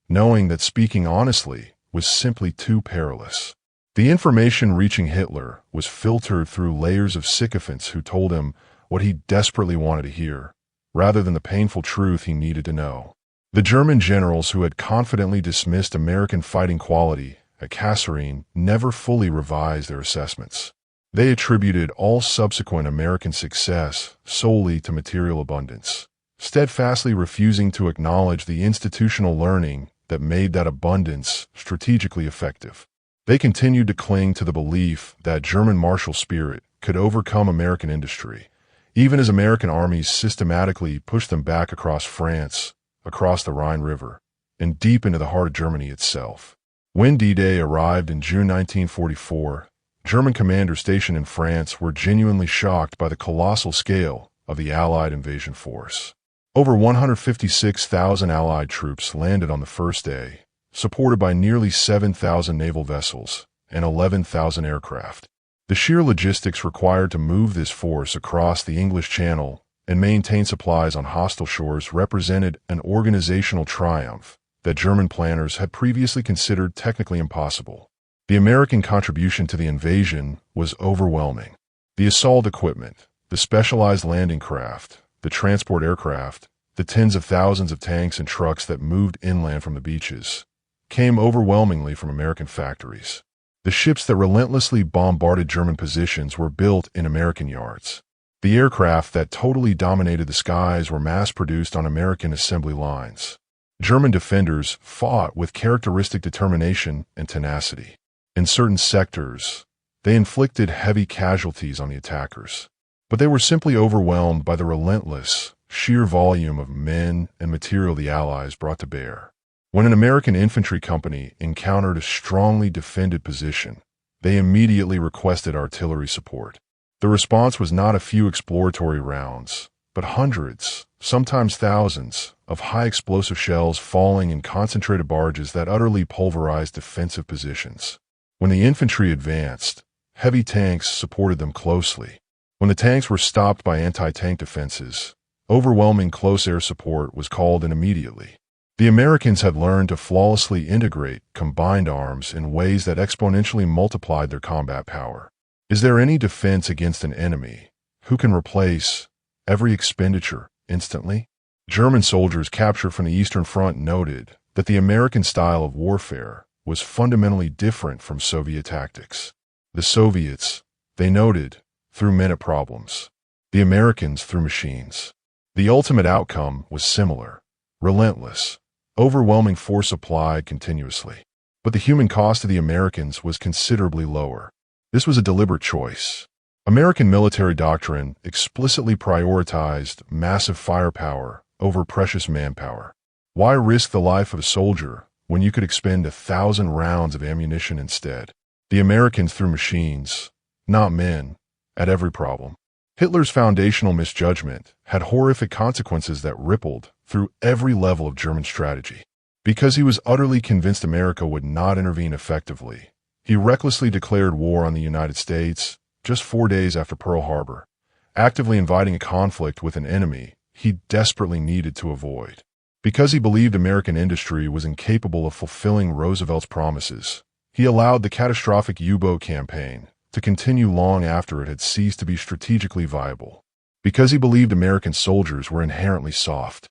knowing that speaking honestly was simply too perilous. The information reaching Hitler was filtered through layers of sycophants who told him what he desperately wanted to hear, rather than the painful truth he needed to know. The German generals who had confidently dismissed American fighting quality at Kasserine never fully revised their assessments. They attributed all subsequent American success solely to material abundance, steadfastly refusing to acknowledge the institutional learning that made that abundance strategically effective. They continued to cling to the belief that German martial spirit could overcome American industry, even as American armies systematically pushed them back across France, across the Rhine River, and deep into the heart of Germany itself. When D-Day arrived in June 1944, German commanders stationed in France were genuinely shocked by the colossal scale of the Allied invasion force. Over 156,000 Allied troops landed on the first day, supported by nearly 7,000 naval vessels and 11,000 aircraft. The sheer logistics required to move this force across the English Channel and maintain supplies on hostile shores represented an organizational triumph that German planners had previously considered technically impossible. The American contribution to the invasion was overwhelming. The assault equipment, the specialized landing craft, the transport aircraft, the tens of thousands of tanks and trucks that moved inland from the beaches, came overwhelmingly from American factories. The ships that relentlessly bombarded German positions were built in American yards. The aircraft that totally dominated the skies were mass-produced on American assembly lines. German defenders fought with characteristic determination and tenacity. In certain sectors, they inflicted heavy casualties on the attackers, but they were simply overwhelmed by the relentless, sheer volume of men and material the Allies brought to bear. When an American infantry company encountered a strongly defended position, they immediately requested artillery support. The response was not a few exploratory rounds, but hundreds, sometimes thousands, of high-explosive shells falling in concentrated barges that utterly pulverized defensive positions. When the infantry advanced, heavy tanks supported them closely. When the tanks were stopped by anti-tank defenses, overwhelming close air support was called in immediately. The Americans had learned to flawlessly integrate combined arms in ways that exponentially multiplied their combat power. Is there any defense against an enemy who can replace every expenditure instantly? German soldiers captured from the Eastern Front noted that the American style of warfare was fundamentally different from Soviet tactics. The Soviets, they noted, threw men at problems. The Americans threw machines. The ultimate outcome was similar: relentless, overwhelming force applied continuously. But the human cost of the Americans was considerably lower. This was a deliberate choice. American military doctrine explicitly prioritized massive firepower over precious manpower. Why risk the life of a soldier when you could expend 1,000 rounds of ammunition instead? The Americans threw machines, not men, at every problem. Hitler's foundational misjudgment had horrific consequences that rippled through every level of German strategy. Because he was utterly convinced America would not intervene effectively, he recklessly declared war on the United States just 4 days after Pearl Harbor, actively inviting a conflict with an enemy he desperately needed to avoid. Because he believed American industry was incapable of fulfilling Roosevelt's promises, he allowed the catastrophic U-boat campaign to continue long after it had ceased to be strategically viable. Because he believed American soldiers were inherently soft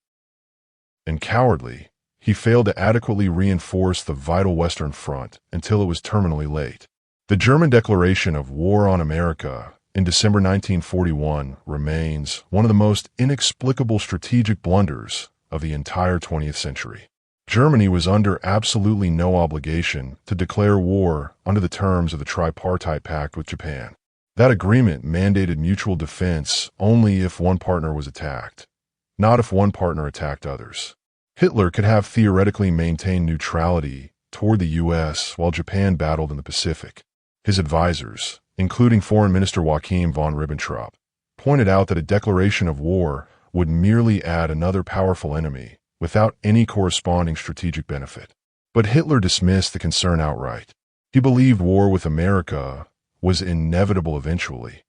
and cowardly, he failed to adequately reinforce the vital Western Front until it was terminally late. The German declaration of war on America in December 1941 remains one of the most inexplicable strategic blunders of the entire 20th century. Germany was under absolutely no obligation to declare war under the terms of the Tripartite Pact with Japan. That agreement mandated mutual defense only if one partner was attacked, not if one partner attacked others. Hitler could have theoretically maintained neutrality toward the U.S. while Japan battled in the Pacific. His advisors, including Foreign Minister Joachim von Ribbentrop, pointed out that a declaration of war would merely add another powerful enemy without any corresponding strategic benefit. But Hitler dismissed the concern outright. He believed war with America was inevitable eventually,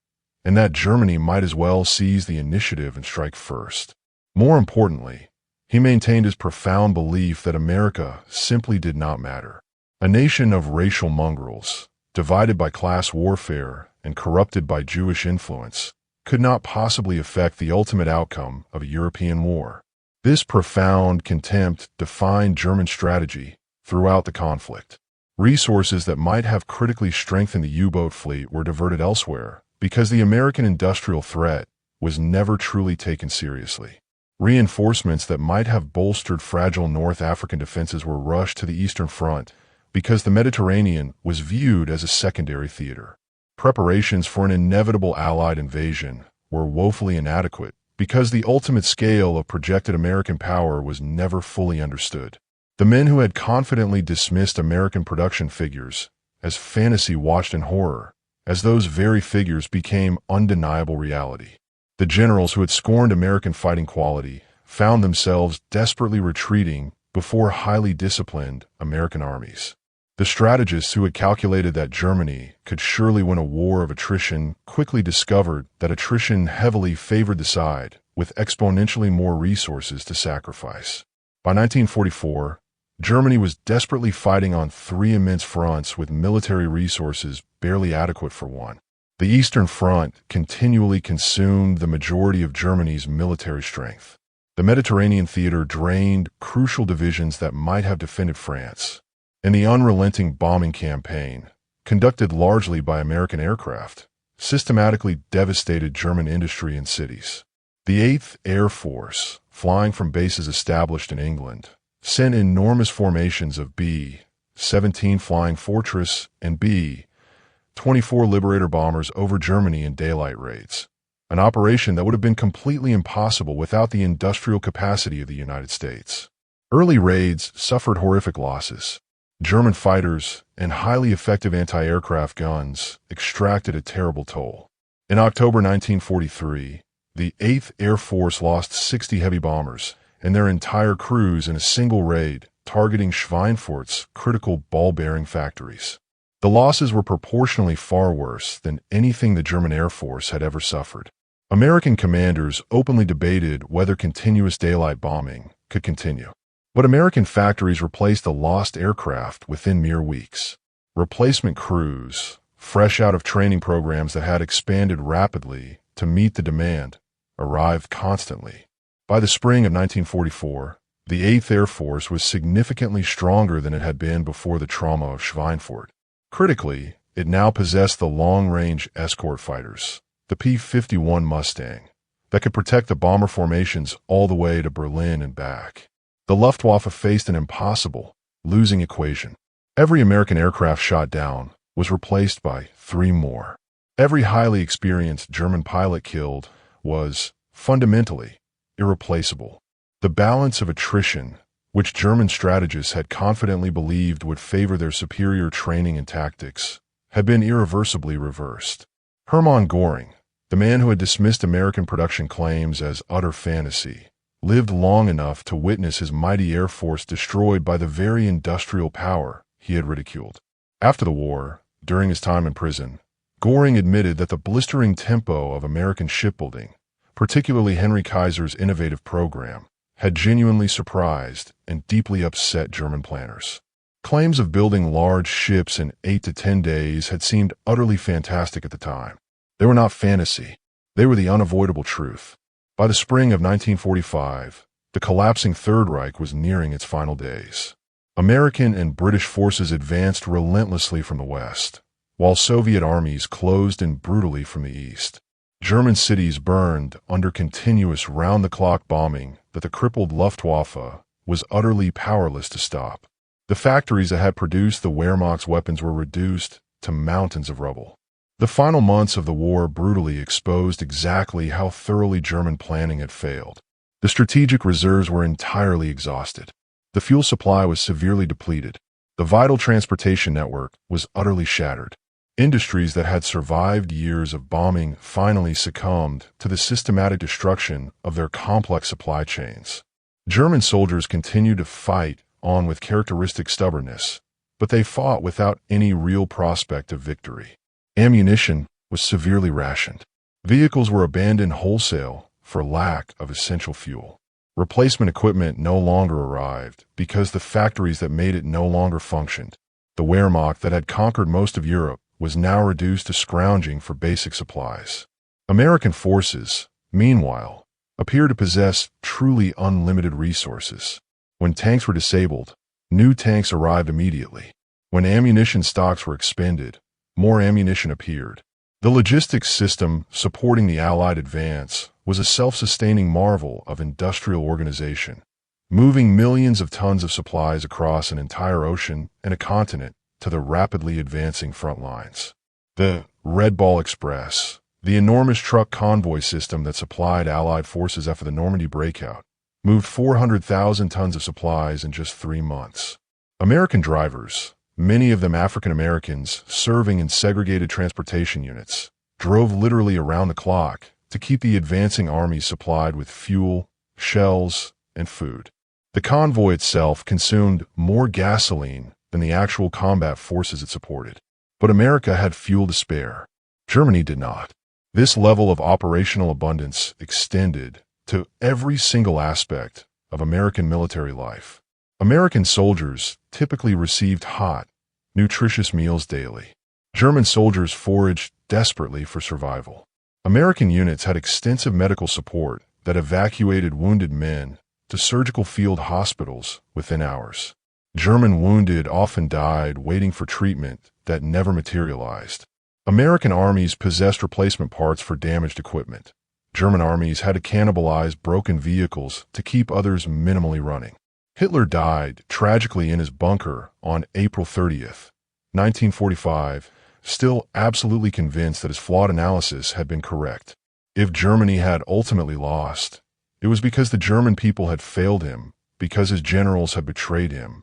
and that Germany might as well seize the initiative and strike first. More importantly, he maintained his profound belief that America simply did not matter. A nation of racial mongrels, divided by class warfare and corrupted by Jewish influence, could not possibly affect the ultimate outcome of a European war. This profound contempt defined German strategy throughout the conflict. Resources that might have critically strengthened the U-boat fleet were diverted elsewhere because the American industrial threat was never truly taken seriously. Reinforcements that might have bolstered fragile North African defenses were rushed to the Eastern Front because the Mediterranean was viewed as a secondary theater. Preparations for an inevitable Allied invasion were woefully inadequate because the ultimate scale of projected American power was never fully understood. The men who had confidently dismissed American production figures as fantasy watched in horror as those very figures became undeniable reality. The generals who had scorned American fighting quality found themselves desperately retreating before highly disciplined American armies. The strategists who had calculated that Germany could surely win a war of attrition quickly discovered that attrition heavily favored the side with exponentially more resources to sacrifice. By 1944, Germany was desperately fighting on three immense fronts with military resources barely adequate for one. The Eastern Front continually consumed the majority of Germany's military strength. The Mediterranean theater drained crucial divisions that might have defended France. And the unrelenting bombing campaign, conducted largely by American aircraft, systematically devastated German industry and cities. The 8th Air Force, flying from bases established in England, sent enormous formations of B-17 Flying Fortress and B-24 Liberator bombers over Germany in daylight raids, an operation that would have been completely impossible without the industrial capacity of the United States. Early raids suffered horrific losses. German fighters and highly effective anti-aircraft guns extracted a terrible toll. In October 1943, the 8th Air Force lost 60 heavy bombers and their entire crews in a single raid targeting Schweinfurt's critical ball-bearing factories. The losses were proportionally far worse than anything the German Air Force had ever suffered. American commanders openly debated whether continuous daylight bombing could continue. But American factories replaced the lost aircraft within mere weeks. Replacement crews, fresh out of training programs that had expanded rapidly to meet the demand, arrived constantly. By the spring of 1944, the 8th Air Force was significantly stronger than it had been before the trauma of Schweinfurt. Critically, it now possessed the long-range escort fighters, the P-51 Mustang, that could protect the bomber formations all the way to Berlin and back. The Luftwaffe faced an impossible, losing equation. Every American aircraft shot down was replaced by 3 more. Every highly experienced German pilot killed was, fundamentally, irreplaceable. The balance of attrition, which German strategists had confidently believed would favor their superior training and tactics, had been irreversibly reversed. Hermann Göring, the man who had dismissed American production claims as utter fantasy, lived long enough to witness his mighty Air Force destroyed by the very industrial power he had ridiculed. After the war, during his time in prison, Göring admitted that the blistering tempo of American shipbuilding, particularly Henry Kaiser's innovative program, had genuinely surprised and deeply upset German planners. Claims of building large ships in 8 to 10 days had seemed utterly fantastic at the time. They were not fantasy. They were the unavoidable truth. By the spring of 1945, the collapsing Third Reich was nearing its final days. American and British forces advanced relentlessly from the west, while Soviet armies closed in brutally from the east. German cities burned under continuous round-the-clock bombing that the crippled Luftwaffe was utterly powerless to stop. The factories that had produced the Wehrmacht's weapons were reduced to mountains of rubble. The final months of the war brutally exposed exactly how thoroughly German planning had failed. The strategic reserves were entirely exhausted. The fuel supply was severely depleted. The vital transportation network was utterly shattered. Industries that had survived years of bombing finally succumbed to the systematic destruction of their complex supply chains. German soldiers continued to fight on with characteristic stubbornness, but they fought without any real prospect of victory. Ammunition was severely rationed. Vehicles were abandoned wholesale for lack of essential fuel. Replacement equipment no longer arrived because the factories that made it no longer functioned. The Wehrmacht that had conquered most of Europe was now reduced to scrounging for basic supplies. American forces, meanwhile, appear to possess truly unlimited resources. When tanks were disabled, new tanks arrived immediately. When ammunition stocks were expended, more ammunition appeared. The logistics system supporting the Allied advance was a self-sustaining marvel of industrial organization, moving millions of tons of supplies across an entire ocean and a continent to the rapidly advancing front lines. The Red Ball Express, the enormous truck convoy system that supplied Allied forces after the Normandy breakout, moved 400,000 tons of supplies in just 3 months. American drivers, many of them African Americans serving in segregated transportation units, drove literally around the clock to keep the advancing armies supplied with fuel, shells, and food. The convoy itself consumed more gasoline than the actual combat forces it supported. But America had fuel to spare. Germany did not. This level of operational abundance extended to every single aspect of American military life. American soldiers typically received hot, nutritious meals daily. German soldiers foraged desperately for survival. American units had extensive medical support that evacuated wounded men to surgical field hospitals within hours. German wounded often died waiting for treatment that never materialized. American armies possessed replacement parts for damaged equipment. German armies had to cannibalize broken vehicles to keep others minimally running. Hitler died tragically in his bunker on April 30th, 1945, still absolutely convinced that his flawed analysis had been correct. If Germany had ultimately lost, it was because the German people had failed him, because his generals had betrayed him,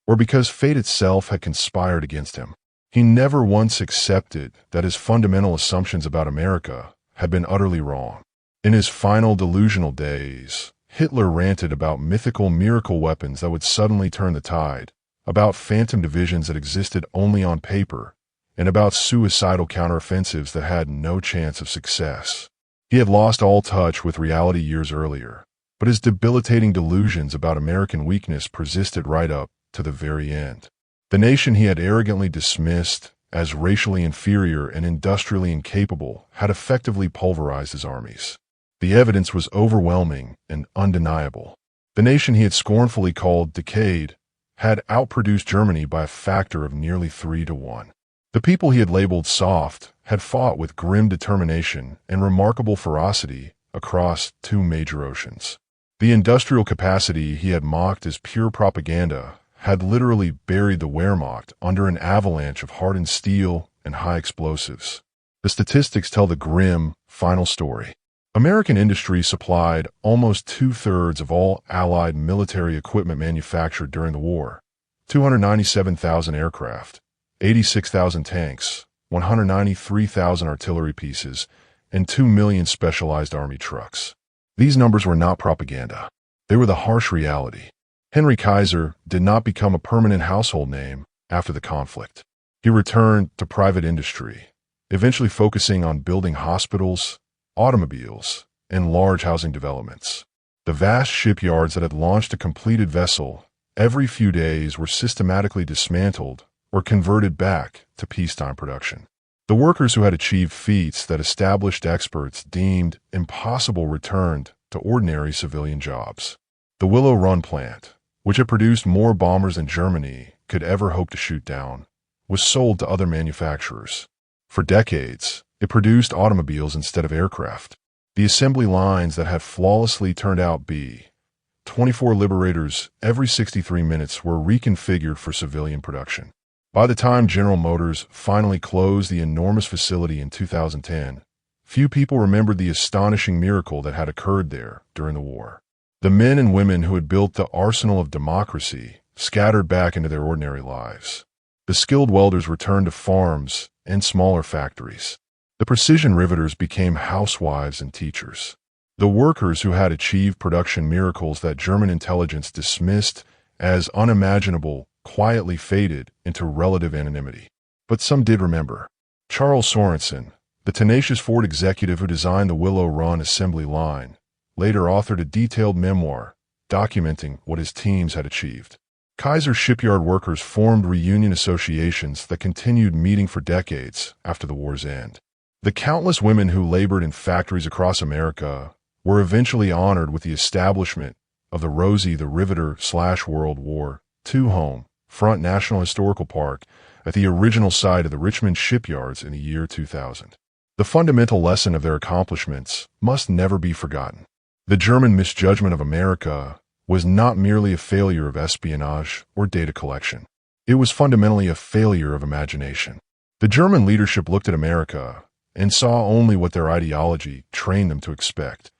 or because fate itself had conspired against him. He never once accepted that his fundamental assumptions about America had been utterly wrong. In his final delusional days, Hitler ranted about mythical miracle weapons that would suddenly turn the tide, about phantom divisions that existed only on paper, and about suicidal counteroffensives that had no chance of success. He had lost all touch with reality years earlier, but his debilitating delusions about American weakness persisted right up to the very end. The nation he had arrogantly dismissed as racially inferior and industrially incapable had effectively pulverized his armies. The evidence was overwhelming and undeniable. The nation he had scornfully called decayed had outproduced Germany by a factor of nearly 3 to 1. The people he had labeled soft had fought with grim determination and remarkable ferocity across 2 major oceans. The industrial capacity he had mocked as pure propaganda had literally buried the Wehrmacht under an avalanche of hardened steel and high explosives. The statistics tell the grim, final story. American industry supplied almost 2/3 of all Allied military equipment manufactured during the war. 297,000 aircraft, 86,000 tanks, 193,000 artillery pieces, and 2 million specialized army trucks. These numbers were not propaganda. They were the harsh reality. Henry Kaiser did not become a permanent household name after the conflict. He returned to private industry, eventually focusing on building hospitals, automobiles, and large housing developments. The vast shipyards that had launched a completed vessel every few days were systematically dismantled or converted back to peacetime production. The workers who had achieved feats that established experts deemed impossible returned to ordinary civilian jobs. The Willow Run plant, which had produced more bombers than Germany could ever hope to shoot down, was sold to other manufacturers. For decades, it produced automobiles instead of aircraft. The assembly lines that had flawlessly turned out B-24 Liberators every 63 minutes were reconfigured for civilian production. By the time General Motors finally closed the enormous facility in 2010, few people remembered the astonishing miracle that had occurred there during the war. The men and women who had built the arsenal of democracy scattered back into their ordinary lives. The skilled welders returned to farms and smaller factories. The precision riveters became housewives and teachers. The workers who had achieved production miracles that German intelligence dismissed as unimaginable quietly faded into relative anonymity. But some did remember. Charles Sorensen, the tenacious Ford executive who designed the Willow Run assembly line, later authored a detailed memoir documenting what his teams had achieved. Kaiser shipyard workers formed reunion associations that continued meeting for decades after the war's end. The countless women who labored in factories across America were eventually honored with the establishment of the Rosie the Riveter/World War II home front National Historical Park at the original site of the Richmond shipyards in the year 2000. The fundamental lesson of their accomplishments must never be forgotten. The German misjudgment of America was not merely a failure of espionage or data collection. It was fundamentally a failure of imagination. The German leadership looked at America and saw only what their ideology trained them to expect: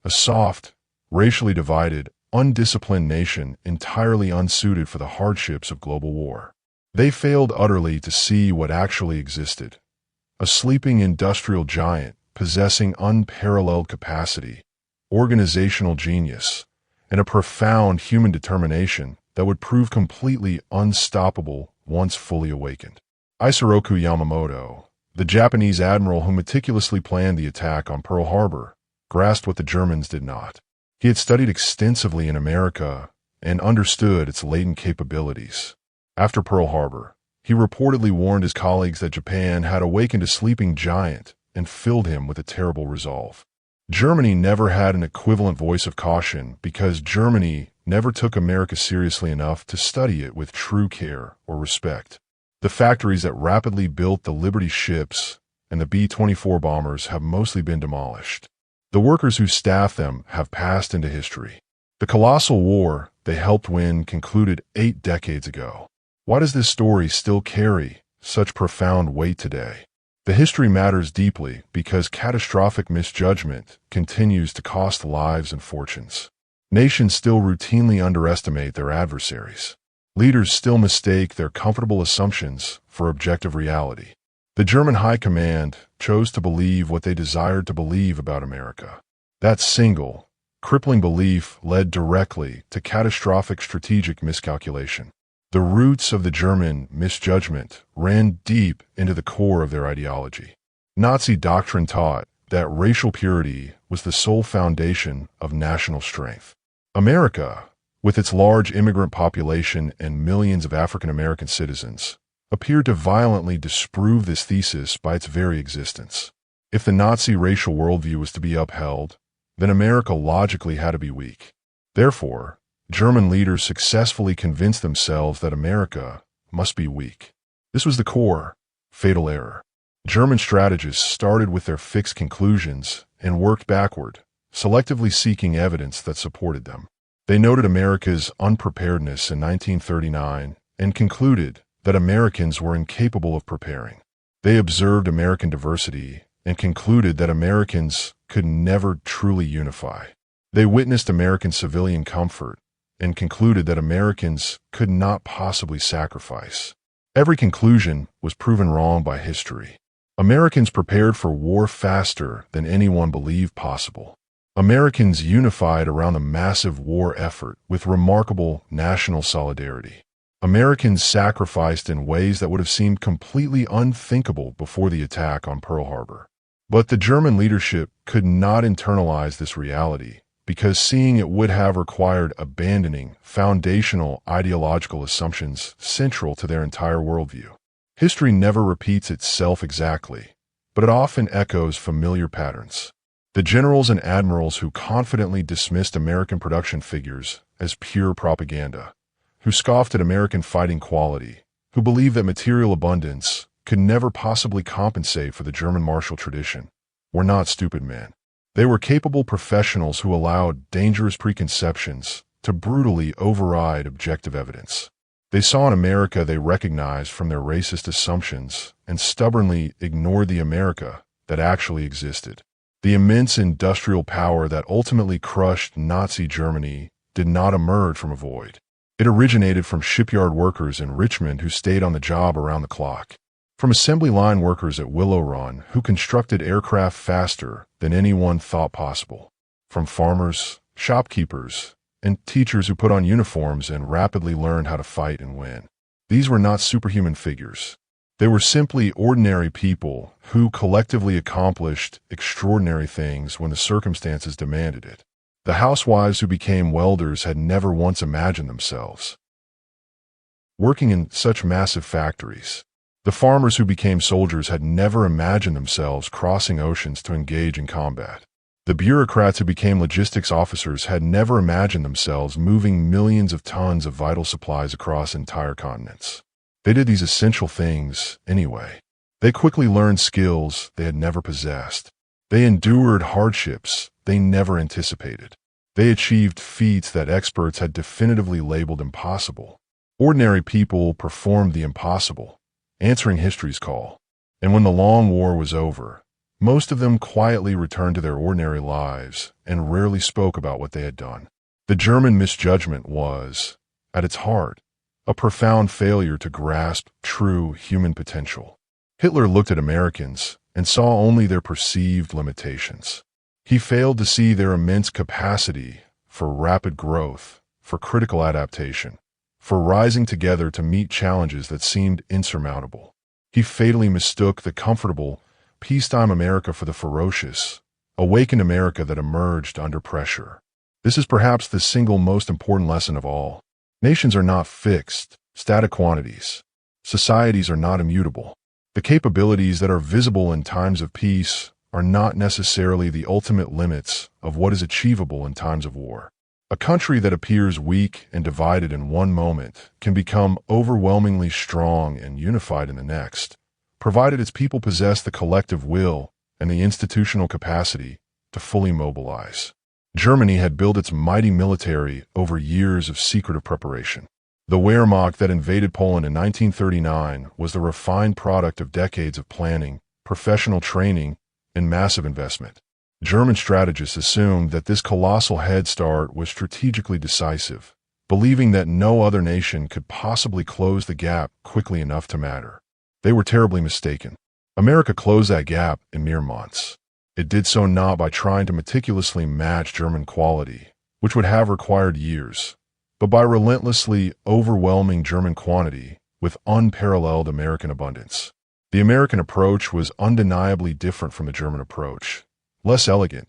a soft, racially divided, undisciplined nation entirely unsuited for the hardships of global war. They failed utterly to see what actually existed: a sleeping industrial giant possessing unparalleled capacity, organizational genius, and a profound human determination that would prove completely unstoppable once fully awakened. Isoroku Yamamoto, the Japanese admiral who meticulously planned the attack on Pearl Harbor, grasped what the Germans did not. He had studied extensively in America and understood its latent capabilities. After Pearl Harbor, he reportedly warned his colleagues that Japan had awakened a sleeping giant and filled him with a terrible resolve. Germany never had an equivalent voice of caution because Germany never took America seriously enough to study it with true care or respect. The factories that rapidly built the Liberty ships and the B-24 bombers have mostly been demolished. The workers who staffed them have passed into history. The colossal war they helped win concluded 8 decades ago. Why does this story still carry such profound weight today? The history matters deeply because catastrophic misjudgment continues to cost lives and fortunes. Nations still routinely underestimate their adversaries. Leaders still mistake their comfortable assumptions for objective reality. The German High Command chose to believe what they desired to believe about America. That single, crippling belief led directly to catastrophic strategic miscalculation. The roots of the German misjudgment ran deep into the core of their ideology. Nazi doctrine taught that racial purity was the sole foundation of national strength. America, with its large immigrant population and millions of African American citizens, appeared to violently disprove this thesis by its very existence. If the Nazi racial worldview was to be upheld, then America logically had to be weak. Therefore, German leaders successfully convinced themselves that America must be weak. This was the core, fatal error. German strategists started with their fixed conclusions and worked backward, selectively seeking evidence that supported them. They noted America's unpreparedness in 1939 and concluded that Americans were incapable of preparing. They observed American diversity and concluded that Americans could never truly unify. They witnessed American civilian comfort and concluded that Americans could not possibly sacrifice. Every conclusion was proven wrong by history. Americans prepared for war faster than anyone believed possible. Americans unified around the massive war effort with remarkable national solidarity. Americans sacrificed in ways that would have seemed completely unthinkable before the attack on Pearl Harbor. But the German leadership could not internalize this reality because seeing it would have required abandoning foundational ideological assumptions central to their entire worldview. History never repeats itself exactly, but it often echoes familiar patterns. The generals and admirals who confidently dismissed American production figures as pure propaganda, who scoffed at American fighting quality, who believed that material abundance could never possibly compensate for the German martial tradition, were not stupid men. They were capable professionals who allowed dangerous preconceptions to brutally override objective evidence. They saw an America they recognized from their racist assumptions and stubbornly ignored the America that actually existed. The immense industrial power that ultimately crushed Nazi Germany did not emerge from a void. It originated from shipyard workers in Richmond who stayed on the job around the clock, from assembly line workers at Willow Run who constructed aircraft faster than anyone thought possible, from farmers, shopkeepers, and teachers who put on uniforms and rapidly learned how to fight and win. These were not superhuman figures. They were simply ordinary people who collectively accomplished extraordinary things when the circumstances demanded it. The housewives who became welders had never once imagined themselves working in such massive factories. The farmers who became soldiers had never imagined themselves crossing oceans to engage in combat. The bureaucrats who became logistics officers had never imagined themselves moving millions of tons of vital supplies across entire continents. They did these essential things anyway. They quickly learned skills they had never possessed. They endured hardships they never anticipated. They achieved feats that experts had definitively labeled impossible. Ordinary people performed the impossible, answering history's call. And when the long war was over, most of them quietly returned to their ordinary lives and rarely spoke about what they had done. The German misjudgment was, at its heart, a profound failure to grasp true human potential. Hitler looked at Americans and saw only their perceived limitations. He failed to see their immense capacity for rapid growth, for critical adaptation, for rising together to meet challenges that seemed insurmountable. He fatally mistook the comfortable, peacetime America for the ferocious, awakened America that emerged under pressure. This is perhaps the single most important lesson of all. Nations are not fixed, static quantities. Societies are not immutable. The capabilities that are visible in times of peace are not necessarily the ultimate limits of what is achievable in times of war. A country that appears weak and divided in one moment can become overwhelmingly strong and unified in the next, provided its people possess the collective will and the institutional capacity to fully mobilize. Germany had built its mighty military over years of secretive preparation. The Wehrmacht that invaded Poland in 1939 was the refined product of decades of planning, professional training, and massive investment. German strategists assumed that this colossal head start was strategically decisive, believing that no other nation could possibly close the gap quickly enough to matter. They were terribly mistaken. America closed that gap in mere months. It did so not by trying to meticulously match German quality, which would have required years, but by relentlessly overwhelming German quantity with unparalleled American abundance. The American approach was undeniably different from the German approach. Less elegant,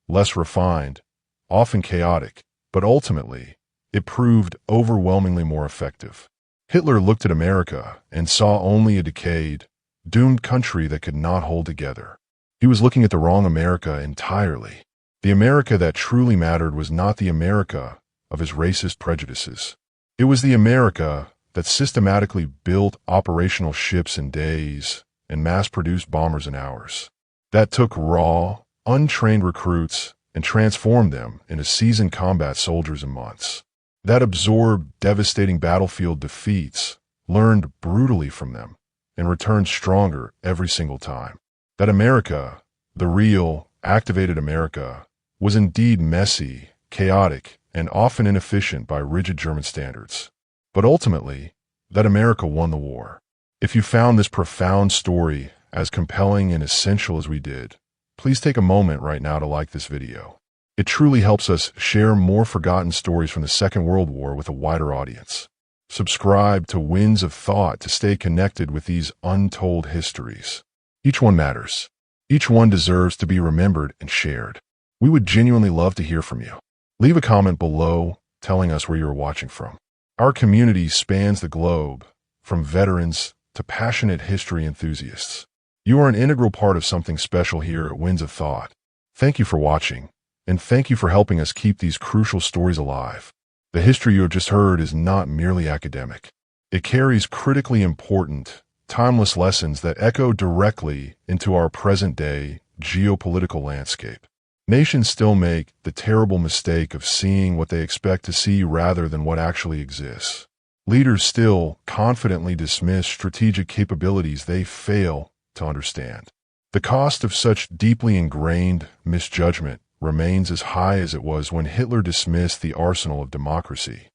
less refined, often chaotic, but ultimately, it proved overwhelmingly more effective. Hitler looked at America and saw only a decayed, doomed country that could not hold together. He was looking at the wrong America entirely. The America that truly mattered was not the America of his racist prejudices. It was the America that systematically built operational ships in days and mass-produced bombers in hours. That took raw, untrained recruits and transformed them into seasoned combat soldiers in months. That absorbed devastating battlefield defeats, learned brutally from them, and returned stronger every single time. That America, the real, activated America, was indeed messy, chaotic, and often inefficient by rigid German standards. But ultimately, that America won the war. If you found this profound story as compelling and essential as we did, please take a moment right now to like this video. It truly helps us share more forgotten stories from the Second World War with a wider audience. Subscribe to Winds of Thought to stay connected with these untold histories. Each one matters. Each one deserves to be remembered and shared. We would genuinely love to hear from you. Leave a comment below telling us where you are watching from. Our community spans the globe, from veterans to passionate history enthusiasts. You are an integral part of something special here at Winds of Thought. Thank you for watching, and thank you for helping us keep these crucial stories alive. The history you have just heard is not merely academic. It carries critically important, timeless lessons that echo directly into our present-day geopolitical landscape. Nations still make the terrible mistake of seeing what they expect to see rather than what actually exists. Leaders still confidently dismiss strategic capabilities they fail to understand. The cost of such deeply ingrained misjudgment remains as high as it was when Hitler dismissed the arsenal of democracy.